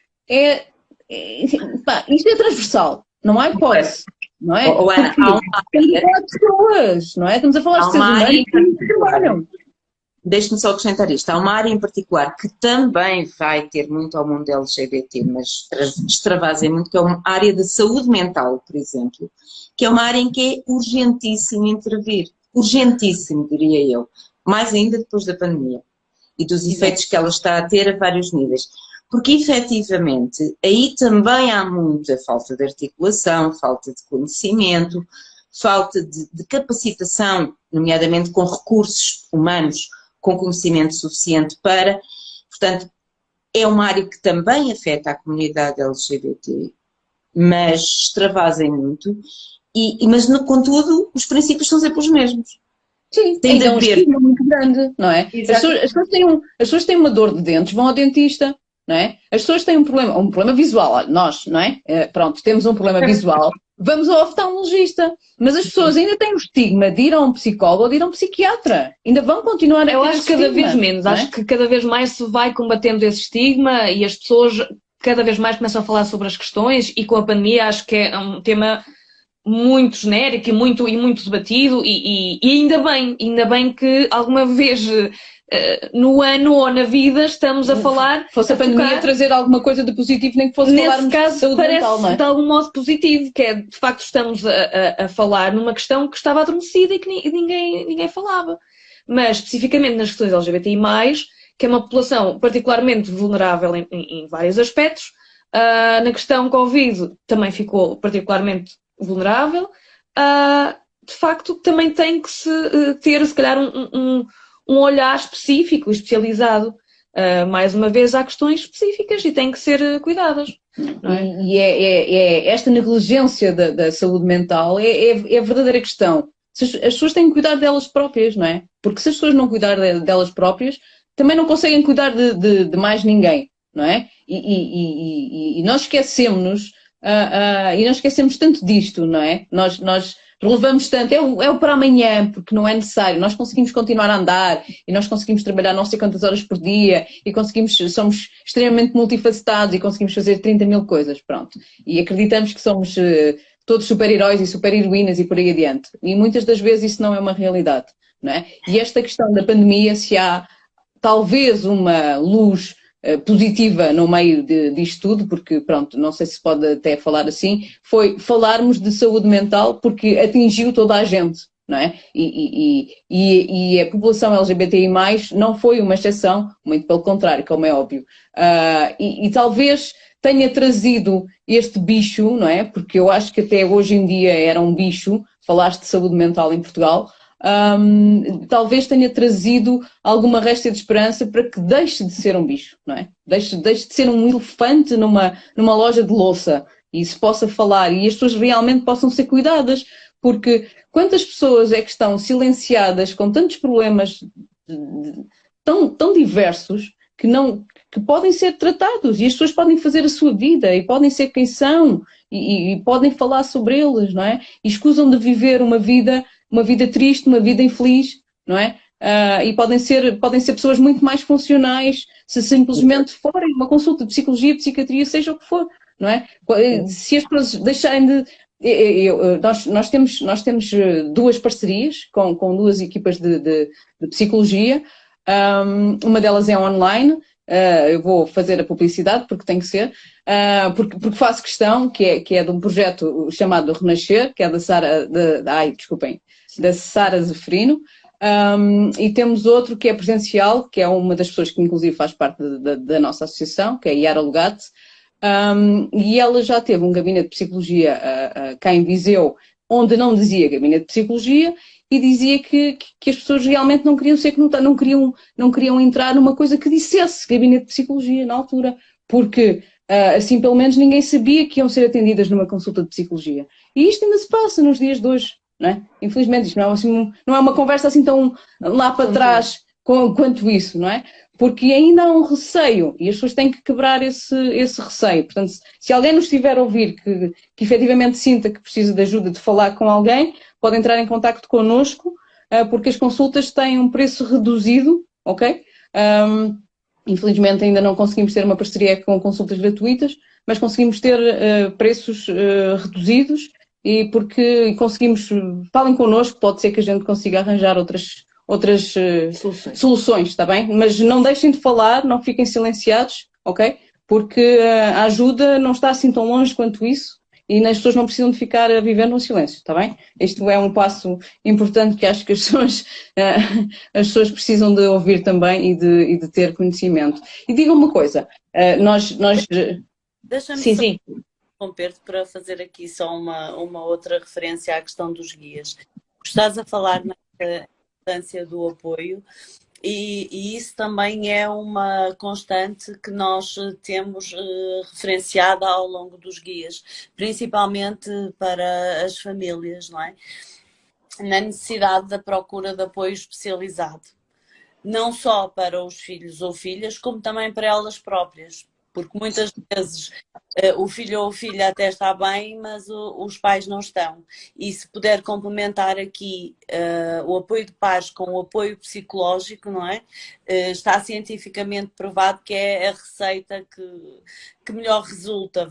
isto é transversal, não há hipótese, não é? Ana, estamos a falar de pessoas, não é? Estamos a falar de seres humanos que trabalham. Deixe-me só acrescentar isto. Há uma área em particular que também vai ter muito ao mundo LGBT, mas extravasa muito, que é uma área de saúde mental, por exemplo, que é uma área em que é urgentíssimo intervir. Urgentíssimo, diria eu. Mais ainda depois da pandemia e dos efeitos que ela está a ter a vários níveis. Porque, efetivamente, aí também há muita falta de articulação, falta de conhecimento, falta de capacitação, nomeadamente com recursos humanos, com conhecimento suficiente para. Portanto, é uma área que também afeta a comunidade LGBT, mas extravasem muito, mas contudo os princípios são sempre os mesmos. Sim, tem de haver um estigma muito grande, não é? As pessoas têm uma dor de dentes, vão ao dentista, não é? As pessoas têm um problema visual, nós, não é? Pronto, temos um problema visual, vamos ao oftalmologista, mas as pessoas ainda têm o estigma de ir a um psicólogo ou de ir a um psiquiatra, ainda vão continuar a ter. Eu acho que cada vez menos, acho que cada vez mais se vai combatendo esse estigma e as pessoas cada vez mais começam a falar sobre as questões, e com a pandemia acho que é um tema muito genérico e muito debatido, e ainda bem que alguma vez no ano ou na vida estamos a falar. Fosse a pandemia trazer alguma coisa de positivo, nem que fosse falarmos nesse caso, de saúde parece mental, não é? de algum modo positivo, que é de facto estamos a falar numa questão que estava adormecida e que ninguém falava. Mas especificamente nas questões LGBTI+, que é uma população particularmente vulnerável em vários aspectos, na questão Covid também ficou particularmente vulnerável. De facto, também tem que se ter, se calhar, um olhar específico, especializado. Mais uma vez, há questões específicas e têm que ser cuidadas. Não é? E esta negligência da saúde mental é a verdadeira questão. As pessoas têm que cuidar delas próprias, não é? Porque se as pessoas não cuidarem delas próprias, também não conseguem cuidar de mais ninguém, não é? E nós esquecemos-nos, e nós esquecemos tanto disto, não é? Nós relevamos tanto, é o para amanhã, porque não é necessário. Nós conseguimos continuar a andar e nós conseguimos trabalhar não sei quantas horas por dia e somos extremamente multifacetados e conseguimos fazer 30 mil coisas, pronto. E acreditamos que somos todos super-heróis e super-heroínas e por aí adiante. E muitas das vezes isso não é uma realidade, não é? E esta questão da pandemia, se há talvez uma luz positiva no meio disto tudo, porque, pronto, não sei se pode até falar assim, foi falarmos de saúde mental porque atingiu toda a gente, não é? E a população LGBTI+, não foi uma exceção, muito pelo contrário, como é óbvio. E talvez tenha trazido este bicho, não é? Porque eu acho que até hoje em dia era um bicho, falaste de saúde mental em Portugal, talvez tenha trazido alguma réstia de esperança para que deixe de ser um bicho, não é? Deixe de ser um elefante numa loja de louça e se possa falar e as pessoas realmente possam ser cuidadas, porque quantas pessoas é que estão silenciadas com tantos problemas tão diversos que podem ser tratados e as pessoas podem fazer a sua vida e podem ser quem são e podem falar sobre eles, não é? E escusam de viver uma vida triste, uma vida infeliz, não é? E podem ser pessoas muito mais funcionais se simplesmente forem uma consulta de psicologia, psiquiatria, seja o que for, não é? Se as pessoas deixarem de... Nós temos duas parcerias com duas equipas de psicologia, uma delas é online, eu vou fazer a publicidade porque tem que ser, porque faço questão, que é de um projeto chamado Renascer, que é da Sara, da Sara Zeferino, e temos outro que é presencial, que é uma das pessoas que inclusive faz parte da nossa associação, que é a Yara Lugate, e ela já teve um gabinete de psicologia cá em Viseu, onde não dizia gabinete de psicologia, e dizia que as pessoas realmente não queriam ser não queriam entrar numa coisa que dissesse gabinete de psicologia na altura, porque assim pelo menos ninguém sabia que iam ser atendidas numa consulta de psicologia. E isto ainda se passa nos dias de hoje, não é? Infelizmente isto não é uma conversa assim tão lá para trás quanto isso, não é? Porque ainda há um receio e as pessoas têm que quebrar esse receio. Portanto, se alguém nos estiver a ouvir que efetivamente sinta que precisa de ajuda de falar com alguém, pode entrar em contacto connosco, porque as consultas têm um preço reduzido, ok? Infelizmente ainda não conseguimos ter uma parceria com consultas gratuitas, mas conseguimos ter preços reduzidos e porque conseguimos, falem connosco, pode ser que a gente consiga arranjar outras soluções, está bem? Mas não deixem de falar, não fiquem silenciados, ok? Porque a ajuda não está assim tão longe quanto isso e as pessoas não precisam de ficar a viver no silêncio, está bem? Isto é um passo importante que acho que as pessoas precisam de ouvir também e de ter conhecimento. E diga uma coisa, Deixa-me sim. interromper-te para fazer aqui só uma outra referência à questão dos guias. Estás a falar na importância do apoio e isso também é uma constante que nós temos referenciada ao longo dos guias, principalmente para as famílias, não é? Na necessidade da procura de apoio especializado. Não só para os filhos ou filhas, como também para elas próprias. porque muitas vezes o filho ou a filha até está bem, mas os pais não estão. E se puder complementar aqui o apoio de pares com o apoio psicológico, não é? Está cientificamente provado que é a receita que melhor resulta,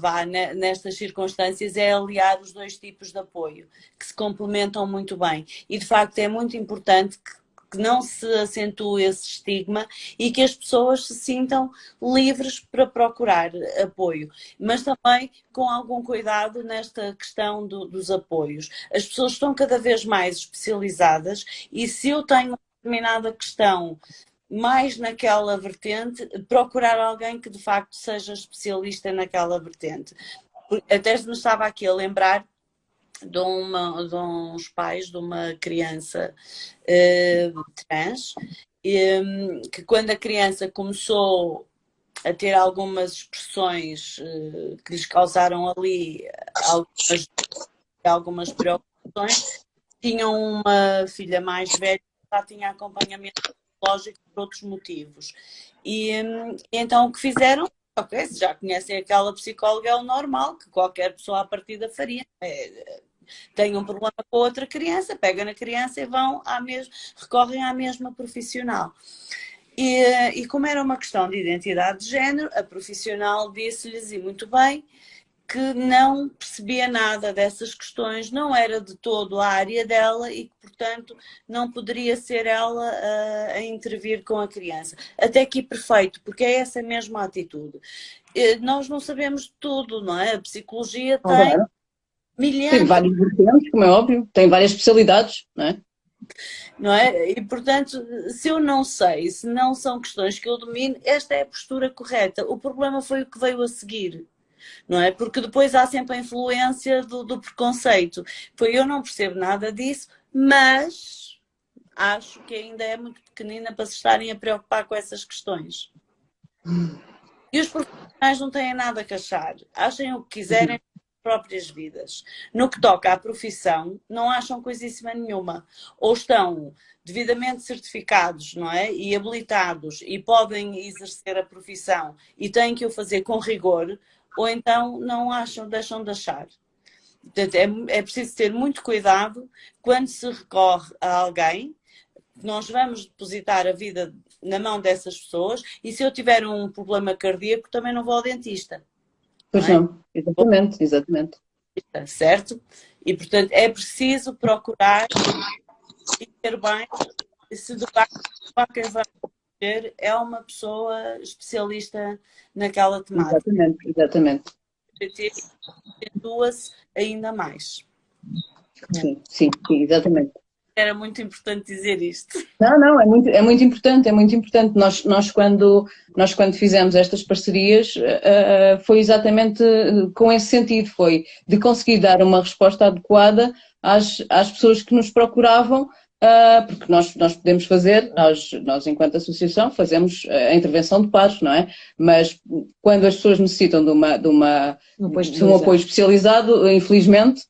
nestas circunstâncias, é aliar os dois tipos de apoio, que se complementam muito bem. E de facto é muito importante que não se acentue esse estigma e que as pessoas se sintam livres para procurar apoio, mas também com algum cuidado nesta questão dos apoios. As pessoas estão cada vez mais especializadas e se eu tenho uma determinada questão mais naquela vertente, procurar alguém que de facto seja especialista naquela vertente. Até me estava aqui a lembrar de uns pais de uma criança trans, que quando a criança começou a ter algumas expressões que lhes causaram ali algumas preocupações, tinham uma filha mais velha que já tinha acompanhamento psicológico por outros motivos. E então o que fizeram? Ok, se já conhecem aquela psicóloga, é o normal que qualquer pessoa à partida faria. Tem um problema com outra criança, pega na criança e recorrem à mesma profissional. E como era uma questão de identidade de género, a profissional disse-lhes, e muito bem, que não percebia nada dessas questões, não era de todo a área dela e que, portanto, não poderia ser ela a intervir com a criança. Até aqui perfeito, porque é essa mesma atitude. Nós não sabemos tudo, não é? A psicologia tem milhares... Tem vários vertentes, como é óbvio, tem várias especialidades, não é? Não é? E, portanto, se eu não sei, se não são questões que eu domino, esta é a postura correta. O problema foi o que veio a seguir. Não é? Porque depois há sempre a influência do preconceito. Eu não percebo nada disso, mas acho que ainda é muito pequenina para se estarem a preocupar com essas questões. E os profissionais não têm nada a achar. Achem o que quiserem nas próprias vidas. No que toca à profissão, não acham coisíssima nenhuma. Ou estão devidamente certificados, não é? E habilitados e podem exercer a profissão e têm que o fazer com rigor, ou então não acham, deixam de achar. Portanto, é preciso ter muito cuidado quando se recorre a alguém. Nós vamos depositar a vida na mão dessas pessoas e se eu tiver um problema cardíaco também não vou ao dentista. Pois não, exatamente. Certo? E portanto é preciso procurar e ter bem se de facto quem vai ter é uma pessoa especialista naquela temática. Exatamente. Acentua-se ainda mais. Sim, exatamente. Era muito importante dizer isto. Não, é muito importante. Nós quando fizemos estas parcerias foi exatamente com esse sentido, foi de conseguir dar uma resposta adequada às pessoas que nos procuravam, porque nós podemos fazer, nós enquanto associação fazemos a intervenção de pares, não é? Mas quando as pessoas necessitam de um apoio especializado, infelizmente,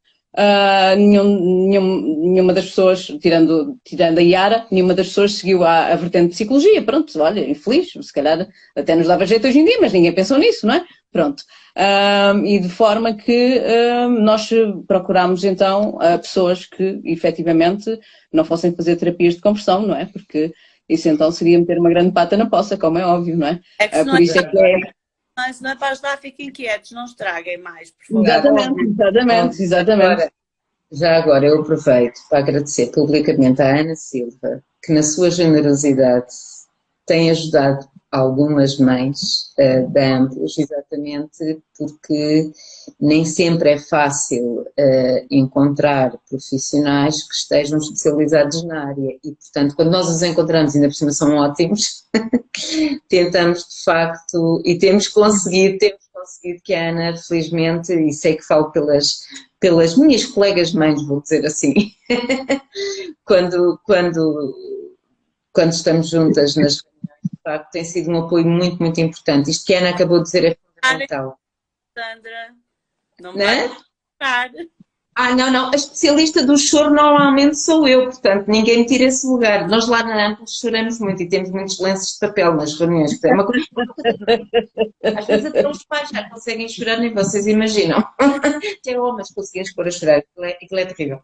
nenhuma das pessoas, tirando a Yara, nenhuma das pessoas seguiu a vertente de psicologia. Pronto, olha, infeliz, se calhar até nos dava jeito hoje em dia, mas ninguém pensou nisso, não é? Pronto. E de forma que nós procurámos então pessoas que efetivamente não fossem fazer terapias de conversão, não é? Porque isso então seria meter uma grande pata na poça, como é óbvio, não é? Por isso é que é... Mas não é para ajudar, fiquem quietos, não estraguem mais, por favor. Exatamente. Já agora eu aproveito para agradecer publicamente à Ana Silva, que na sua generosidade tem ajudado algumas mães da Amplos, exatamente porque nem sempre é fácil encontrar profissionais que estejam especializados na área e, portanto, quando nós os encontramos, ainda por cima são ótimos, tentamos de facto, e temos conseguido que a Ana, felizmente, e sei que falo pelas minhas colegas mães, vou dizer assim, quando estamos juntas nas reuniões, de facto, tem sido um apoio muito, muito importante. Isto que a Ana acabou de dizer é fundamental. Sandra, não me vai Não, a especialista do choro normalmente sou eu, portanto ninguém me tira esse lugar. Nós lá na Amplos choramos muito e temos muitos lenços de papel nas reuniões, portanto é uma coisa. Às vezes até os pais já conseguem chorar, nem vocês imaginam. Até homens conseguem pôr a chorar, aquilo é terrível.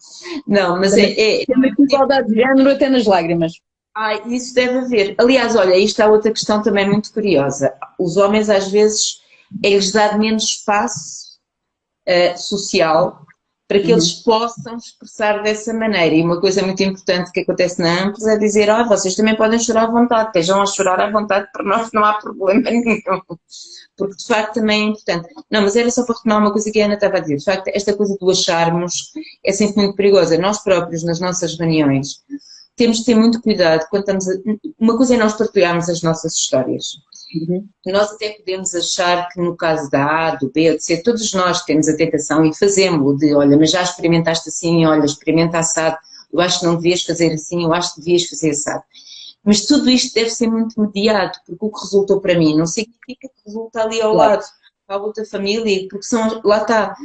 Não, mas Tem uma igualdade de género até nas lágrimas. Isso deve haver. Aliás, olha, isto há outra questão também muito curiosa. Os homens às vezes é-lhes dado menos espaço social para que eles possam expressar dessa maneira. E uma coisa muito importante que acontece na Amplos é dizer, vocês também podem chorar à vontade, estejam a chorar à vontade, para nós não há problema nenhum. Porque de facto também é importante. Não, mas era só para retomar uma coisa que a Ana estava a dizer. De facto, esta coisa do acharmos é sempre muito perigosa. Nós próprios, nas nossas reuniões, temos de ter muito cuidado quando estamos a... Uma coisa é nós partilharmos as nossas histórias. Nós até podemos achar que no caso da A, do B, ou de C, todos nós temos a tentação e fazemos-lo de, olha, mas já experimentaste assim, olha, experimenta assado, eu acho que não devias fazer assim, eu acho que devias fazer assado. Mas tudo isto deve ser muito mediado, porque o que resultou para mim não significa que resulta ali ao lado, para a outra família, porque lá está,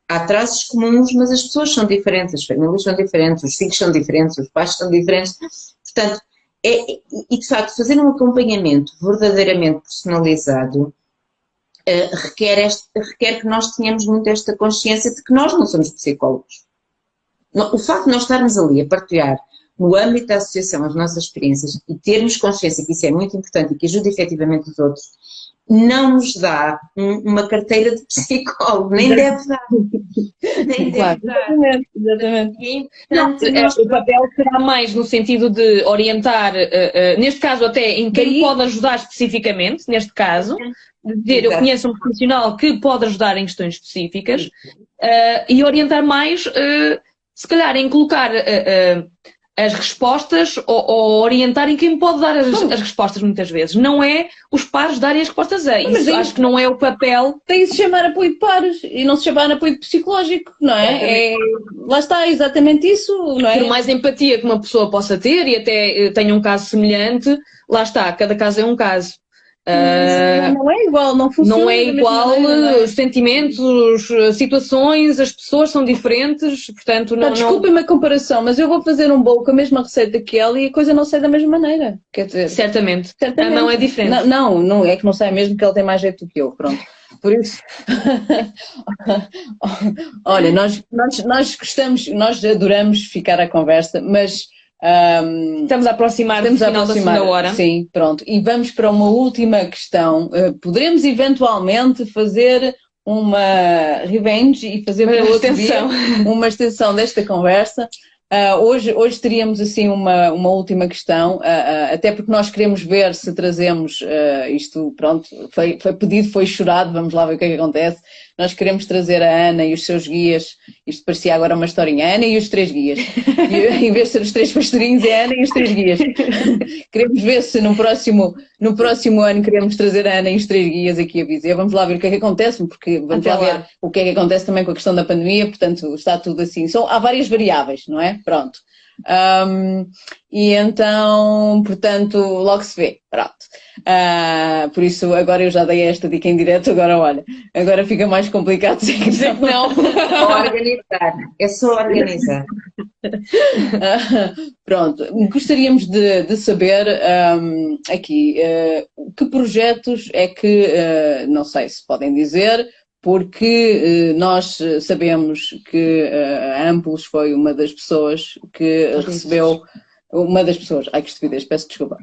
há traços comuns, mas as pessoas são diferentes, as famílias são diferentes, os filhos são diferentes, os pais são diferentes, portanto, e de facto fazer um acompanhamento verdadeiramente personalizado requer que nós tenhamos muito esta consciência de que nós não somos psicólogos. O facto de nós estarmos ali a partilhar no âmbito da associação as nossas experiências e termos consciência que isso é muito importante e que ajuda efetivamente os outros, não nos dá uma carteira de psicólogo, nem deve dar. Nem deve dar. Exatamente. O papel será mais no sentido de orientar, neste caso até em quem pode ajudar especificamente, neste caso, de dizer, eu conheço um profissional que pode ajudar em questões específicas, e orientar mais, se calhar, em colocar as respostas ou orientar em quem pode dar as respostas muitas vezes. Não é os pares darem as respostas a isso. Acho que não é o papel. Tem de se chamar apoio de pares e não se chamar apoio psicológico, não é? Lá está, exatamente isso, não é? Por mais empatia que uma pessoa possa ter e até tenha um caso semelhante, lá está, cada caso é um caso. Não é igual, não funciona. Não é igual, os sentimentos, as situações, as pessoas são diferentes, portanto não... Desculpem-me a comparação, mas eu vou fazer um bolo com a mesma receita que ela e a coisa não sai da mesma maneira. Quer dizer... Certamente. Não é diferente. Não é que não sai mesmo, que ela tem mais jeito do que eu, pronto. Por isso... Olha, nós gostamos, nós adoramos ficar à conversa, mas... Estamos a aproximar do final da segunda hora. Sim, pronto. E vamos para uma última questão. Poderemos eventualmente fazer uma revenge e fazer uma extensão desta conversa. Hoje teríamos assim uma última questão, até porque nós queremos ver se trazemos isto, pronto, foi pedido, foi chorado, vamos lá ver o que é que acontece. Nós queremos trazer a Ana e os seus guias, isto parecia agora uma historinha, a Ana e os 3 guias. E, em vez de ser os 3 pastorinhos, é a Ana e os 3 guias. Queremos ver se no próximo ano queremos trazer a Ana e os 3 guias aqui a Viseu. Vamos lá ver o que é que acontece, porque vamos lá ver o que é que acontece também com a questão da pandemia, portanto está tudo assim. Há várias variáveis, não é? Pronto. E então, portanto, logo se vê, pronto. Por isso, agora eu já dei esta dica em direto, agora fica mais complicado dizer que não. É só organizar. Pronto, gostaríamos de saber aqui que projetos é que, não sei se podem dizer, porque nós sabemos que a Amplos foi uma das pessoas que recebeu, ai que estupidez, peço desculpa,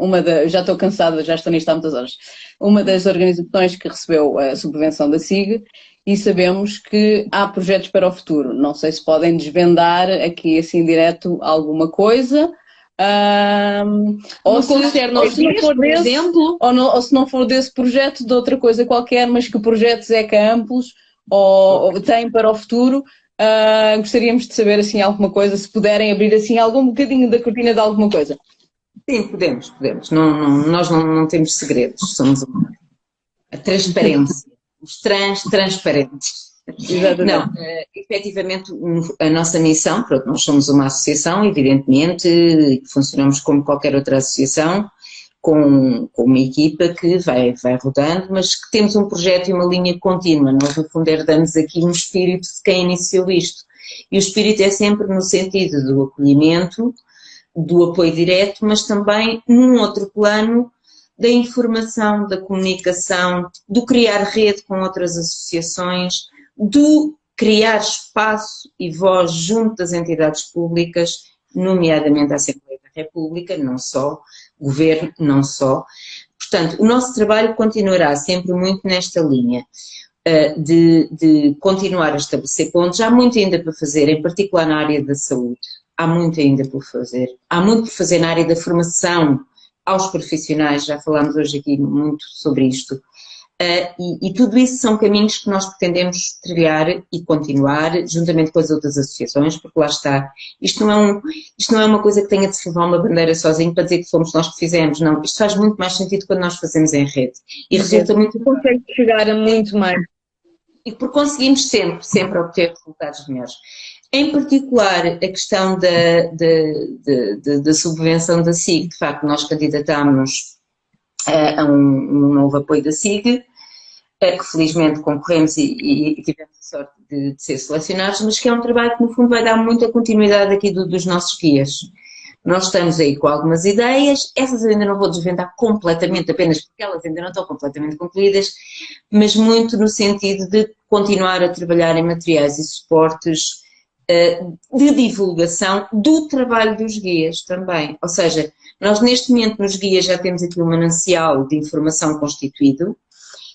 já estou cansada, já estou nisto há muitas horas, uma das organizações que recebeu a subvenção da SIG e sabemos que há projetos para o futuro. Não sei se podem desvendar aqui assim direto alguma coisa. Ou se não for desse projeto, de outra coisa qualquer, mas que projetos é que a Amplos ou tem para o futuro. Gostaríamos de saber assim alguma coisa, se puderem abrir assim algum bocadinho da cortina de alguma coisa. Sim, podemos. Nós não temos segredos, somos a transparência, os transparentes. Exatamente. Não, efetivamente a nossa missão, pronto, nós somos uma associação, evidentemente, funcionamos como qualquer outra associação, com uma equipa que vai rodando, mas que temos um projeto e uma linha contínua. Nós, no fundo, herdamos aqui um espírito de quem iniciou isto. E o espírito é sempre no sentido do acolhimento, do apoio direto, mas também num outro plano da informação, da comunicação, do criar rede com outras associações, do criar espaço e voz junto das entidades públicas, nomeadamente a Assembleia da República, não só, Governo, não só. Portanto, o nosso trabalho continuará sempre muito nesta linha de continuar a estabelecer pontos. Há muito ainda para fazer, em particular na área da saúde. Há muito ainda por fazer. Há muito por fazer na área da formação aos profissionais, já falámos hoje aqui muito sobre isto. E tudo isso são caminhos que nós pretendemos trilhar e continuar, juntamente com as outras associações, porque lá está, isto não é uma coisa que tenha de se levar uma bandeira sozinho para dizer que fomos nós que fizemos, não, isto faz muito mais sentido quando nós fazemos em rede, e resulta muito... Consegue chegar a muito mais. E porque conseguimos sempre obter resultados melhores. Em particular, a questão da subvenção da SIG, de facto nós candidatámos a um novo apoio da SIG, que felizmente concorremos e tivemos a sorte de ser selecionados, mas que é um trabalho que no fundo vai dar muita continuidade aqui dos nossos guias. Nós estamos aí com algumas ideias, essas eu ainda não vou desvendar completamente, apenas porque elas ainda não estão completamente concluídas, mas muito no sentido de continuar a trabalhar em materiais e suportes de divulgação do trabalho dos guias também. Ou seja, nós neste momento nos guias já temos aqui um manancial de informação constituído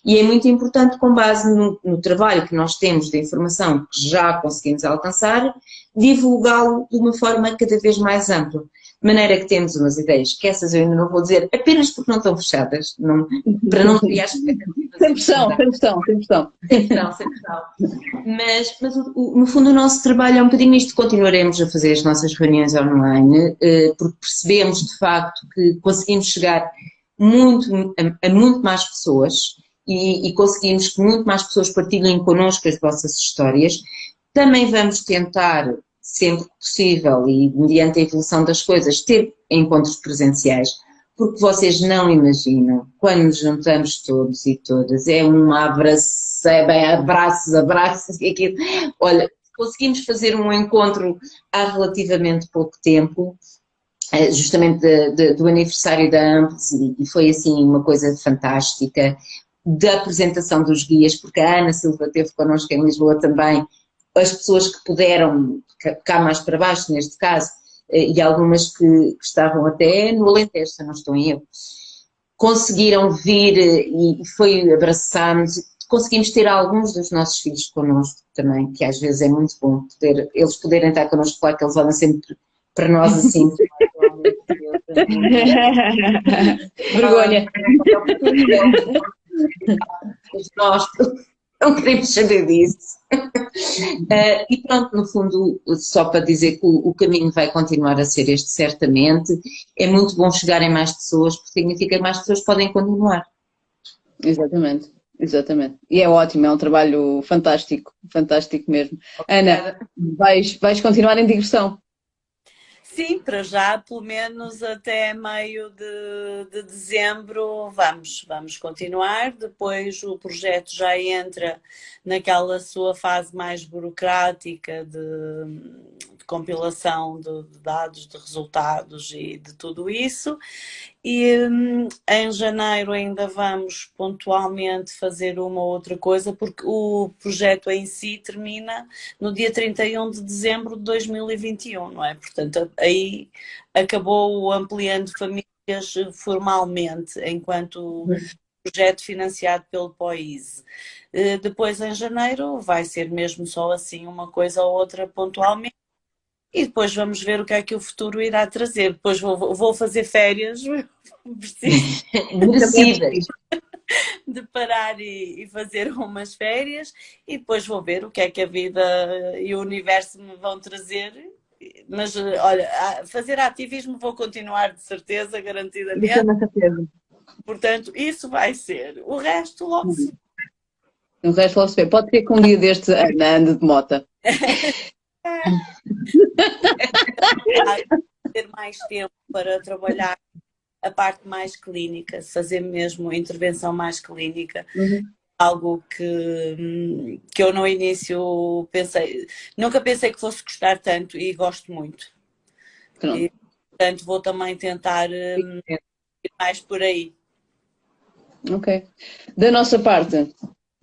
e é muito importante, com base no trabalho que nós temos de informação que já conseguimos alcançar, divulgá-lo de uma forma cada vez mais ampla. De maneira que temos umas ideias, que essas eu ainda não vou dizer, apenas porque não estão fechadas, para não criar expectativas. Sem pressão. Mas no fundo o nosso trabalho é um bocadinho isto, continuaremos a fazer as nossas reuniões online, porque percebemos de facto que conseguimos chegar a muito mais pessoas e conseguimos que muito mais pessoas partilhem connosco as vossas histórias. Também vamos tentar, sempre que possível e mediante a evolução das coisas, ter encontros presenciais, porque vocês não imaginam, quando nos juntamos todos e todas, é um abraço, é bem abraços, e aquilo. Olha, conseguimos fazer um encontro há relativamente pouco tempo, justamente do aniversário da AMPS, e foi assim uma coisa fantástica, da apresentação dos guias, porque a Ana Silva esteve connosco em Lisboa também, as pessoas que puderam, cá mais para baixo neste caso, e algumas que estavam até no Alentejo, se eu não estou em erro, conseguiram vir e foi abraçar-nos, conseguimos ter alguns dos nossos filhos connosco também, que às vezes é muito bom eles poderem estar connosco, claro que eles olham sempre para nós assim. Vergonha. Nós não queremos saber disso. E pronto, no fundo, só para dizer que o caminho vai continuar a ser este, certamente. É muito bom chegarem mais pessoas, porque significa que mais pessoas podem continuar. Exatamente. E é ótimo, é um trabalho fantástico mesmo. Ana, vais continuar em digressão? Sim, para já, pelo menos até meio de dezembro vamos continuar. Depois o projeto já entra naquela sua fase mais burocrática de compilação de dados, de resultados e de tudo isso. E em janeiro ainda vamos pontualmente fazer uma outra coisa, porque o projeto em si termina no dia 31 de dezembro de 2021, não é? Portanto, aí acabou o Ampliando Famílias formalmente, enquanto projeto financiado pelo POISE. Depois, em janeiro, vai ser mesmo só assim uma coisa ou outra pontualmente. E depois vamos ver o que é que o futuro irá trazer. Depois vou fazer férias, preciso merecidas de parar e fazer umas férias, e depois vou ver o que é que a vida e o universo me vão trazer. Mas olha, fazer ativismo vou continuar de certeza, garantidamente. Portanto, isso vai ser. O resto logo se vê. Pode ser que um dia deste ande de mota. Ter mais tempo para trabalhar a parte mais clínica, fazer mesmo a intervenção mais clínica. algo que eu no início nunca pensei que fosse gostar tanto e gosto muito. Pronto. E, portanto, vou também tentar ir mais por aí. Ok. Da nossa parte,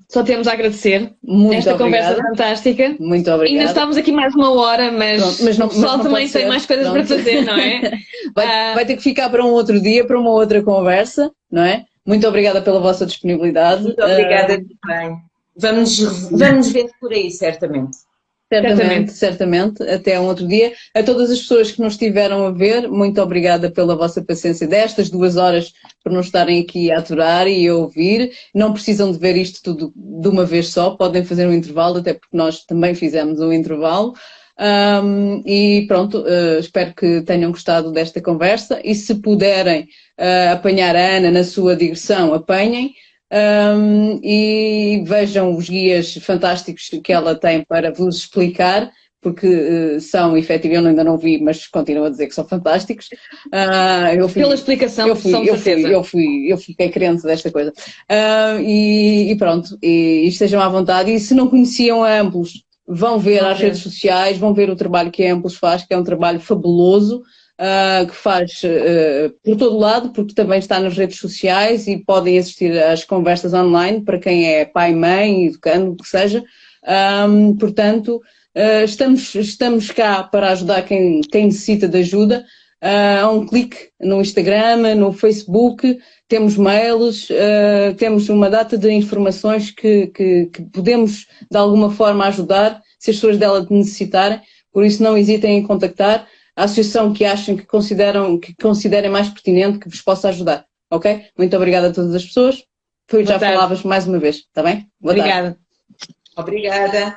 Só temos a agradecer muito esta obrigada. conversa fantástica. Muito Ainda obrigada. estamos aqui mais uma hora, mas, Pronto, mas não- o pessoal mas não também pode tem ser. mais coisas Pronto. para fazer, não é? Vai ter que ficar para um outro dia, para uma outra conversa, não é? Muito obrigada pela vossa disponibilidade. Muito obrigada também. Vamos ver por aí, certamente. Certamente, certamente. Até um outro dia. A todas as pessoas que nos estiveram a ver, muito obrigada pela vossa paciência destas 2 horas, por nos estarem aqui a aturar e a ouvir. Não precisam de ver isto tudo de uma vez só, podem fazer um intervalo, até porque nós também fizemos um intervalo. E pronto, espero que tenham gostado desta conversa e se puderem apanhar a Ana na sua digressão, apanhem. E vejam os guias fantásticos que ela tem para vos explicar, porque são, efetivamente, eu ainda não vi, mas continuo a dizer que são fantásticos. Pela explicação, eu fiquei crente desta coisa. E pronto, e estejam à vontade. E se não conheciam a Amplos, vão ver às redes sociais, vão ver o trabalho que a Amplos faz, que é um trabalho fabuloso. Que faz por todo lado, porque também está nas redes sociais e podem assistir às conversas online para quem é pai, mãe, educando, o que seja. Portanto, estamos cá para ajudar quem necessita de ajuda. Há um clique no Instagram, no Facebook, temos mails, temos uma data de informações que podemos de alguma forma ajudar se as pessoas dela necessitarem, por isso não hesitem em contactar a associação que achem que considerem mais pertinente que vos possa ajudar, ok? Muito obrigada a todas as pessoas. Já falavas mais uma vez, está bem? Obrigada. Obrigada.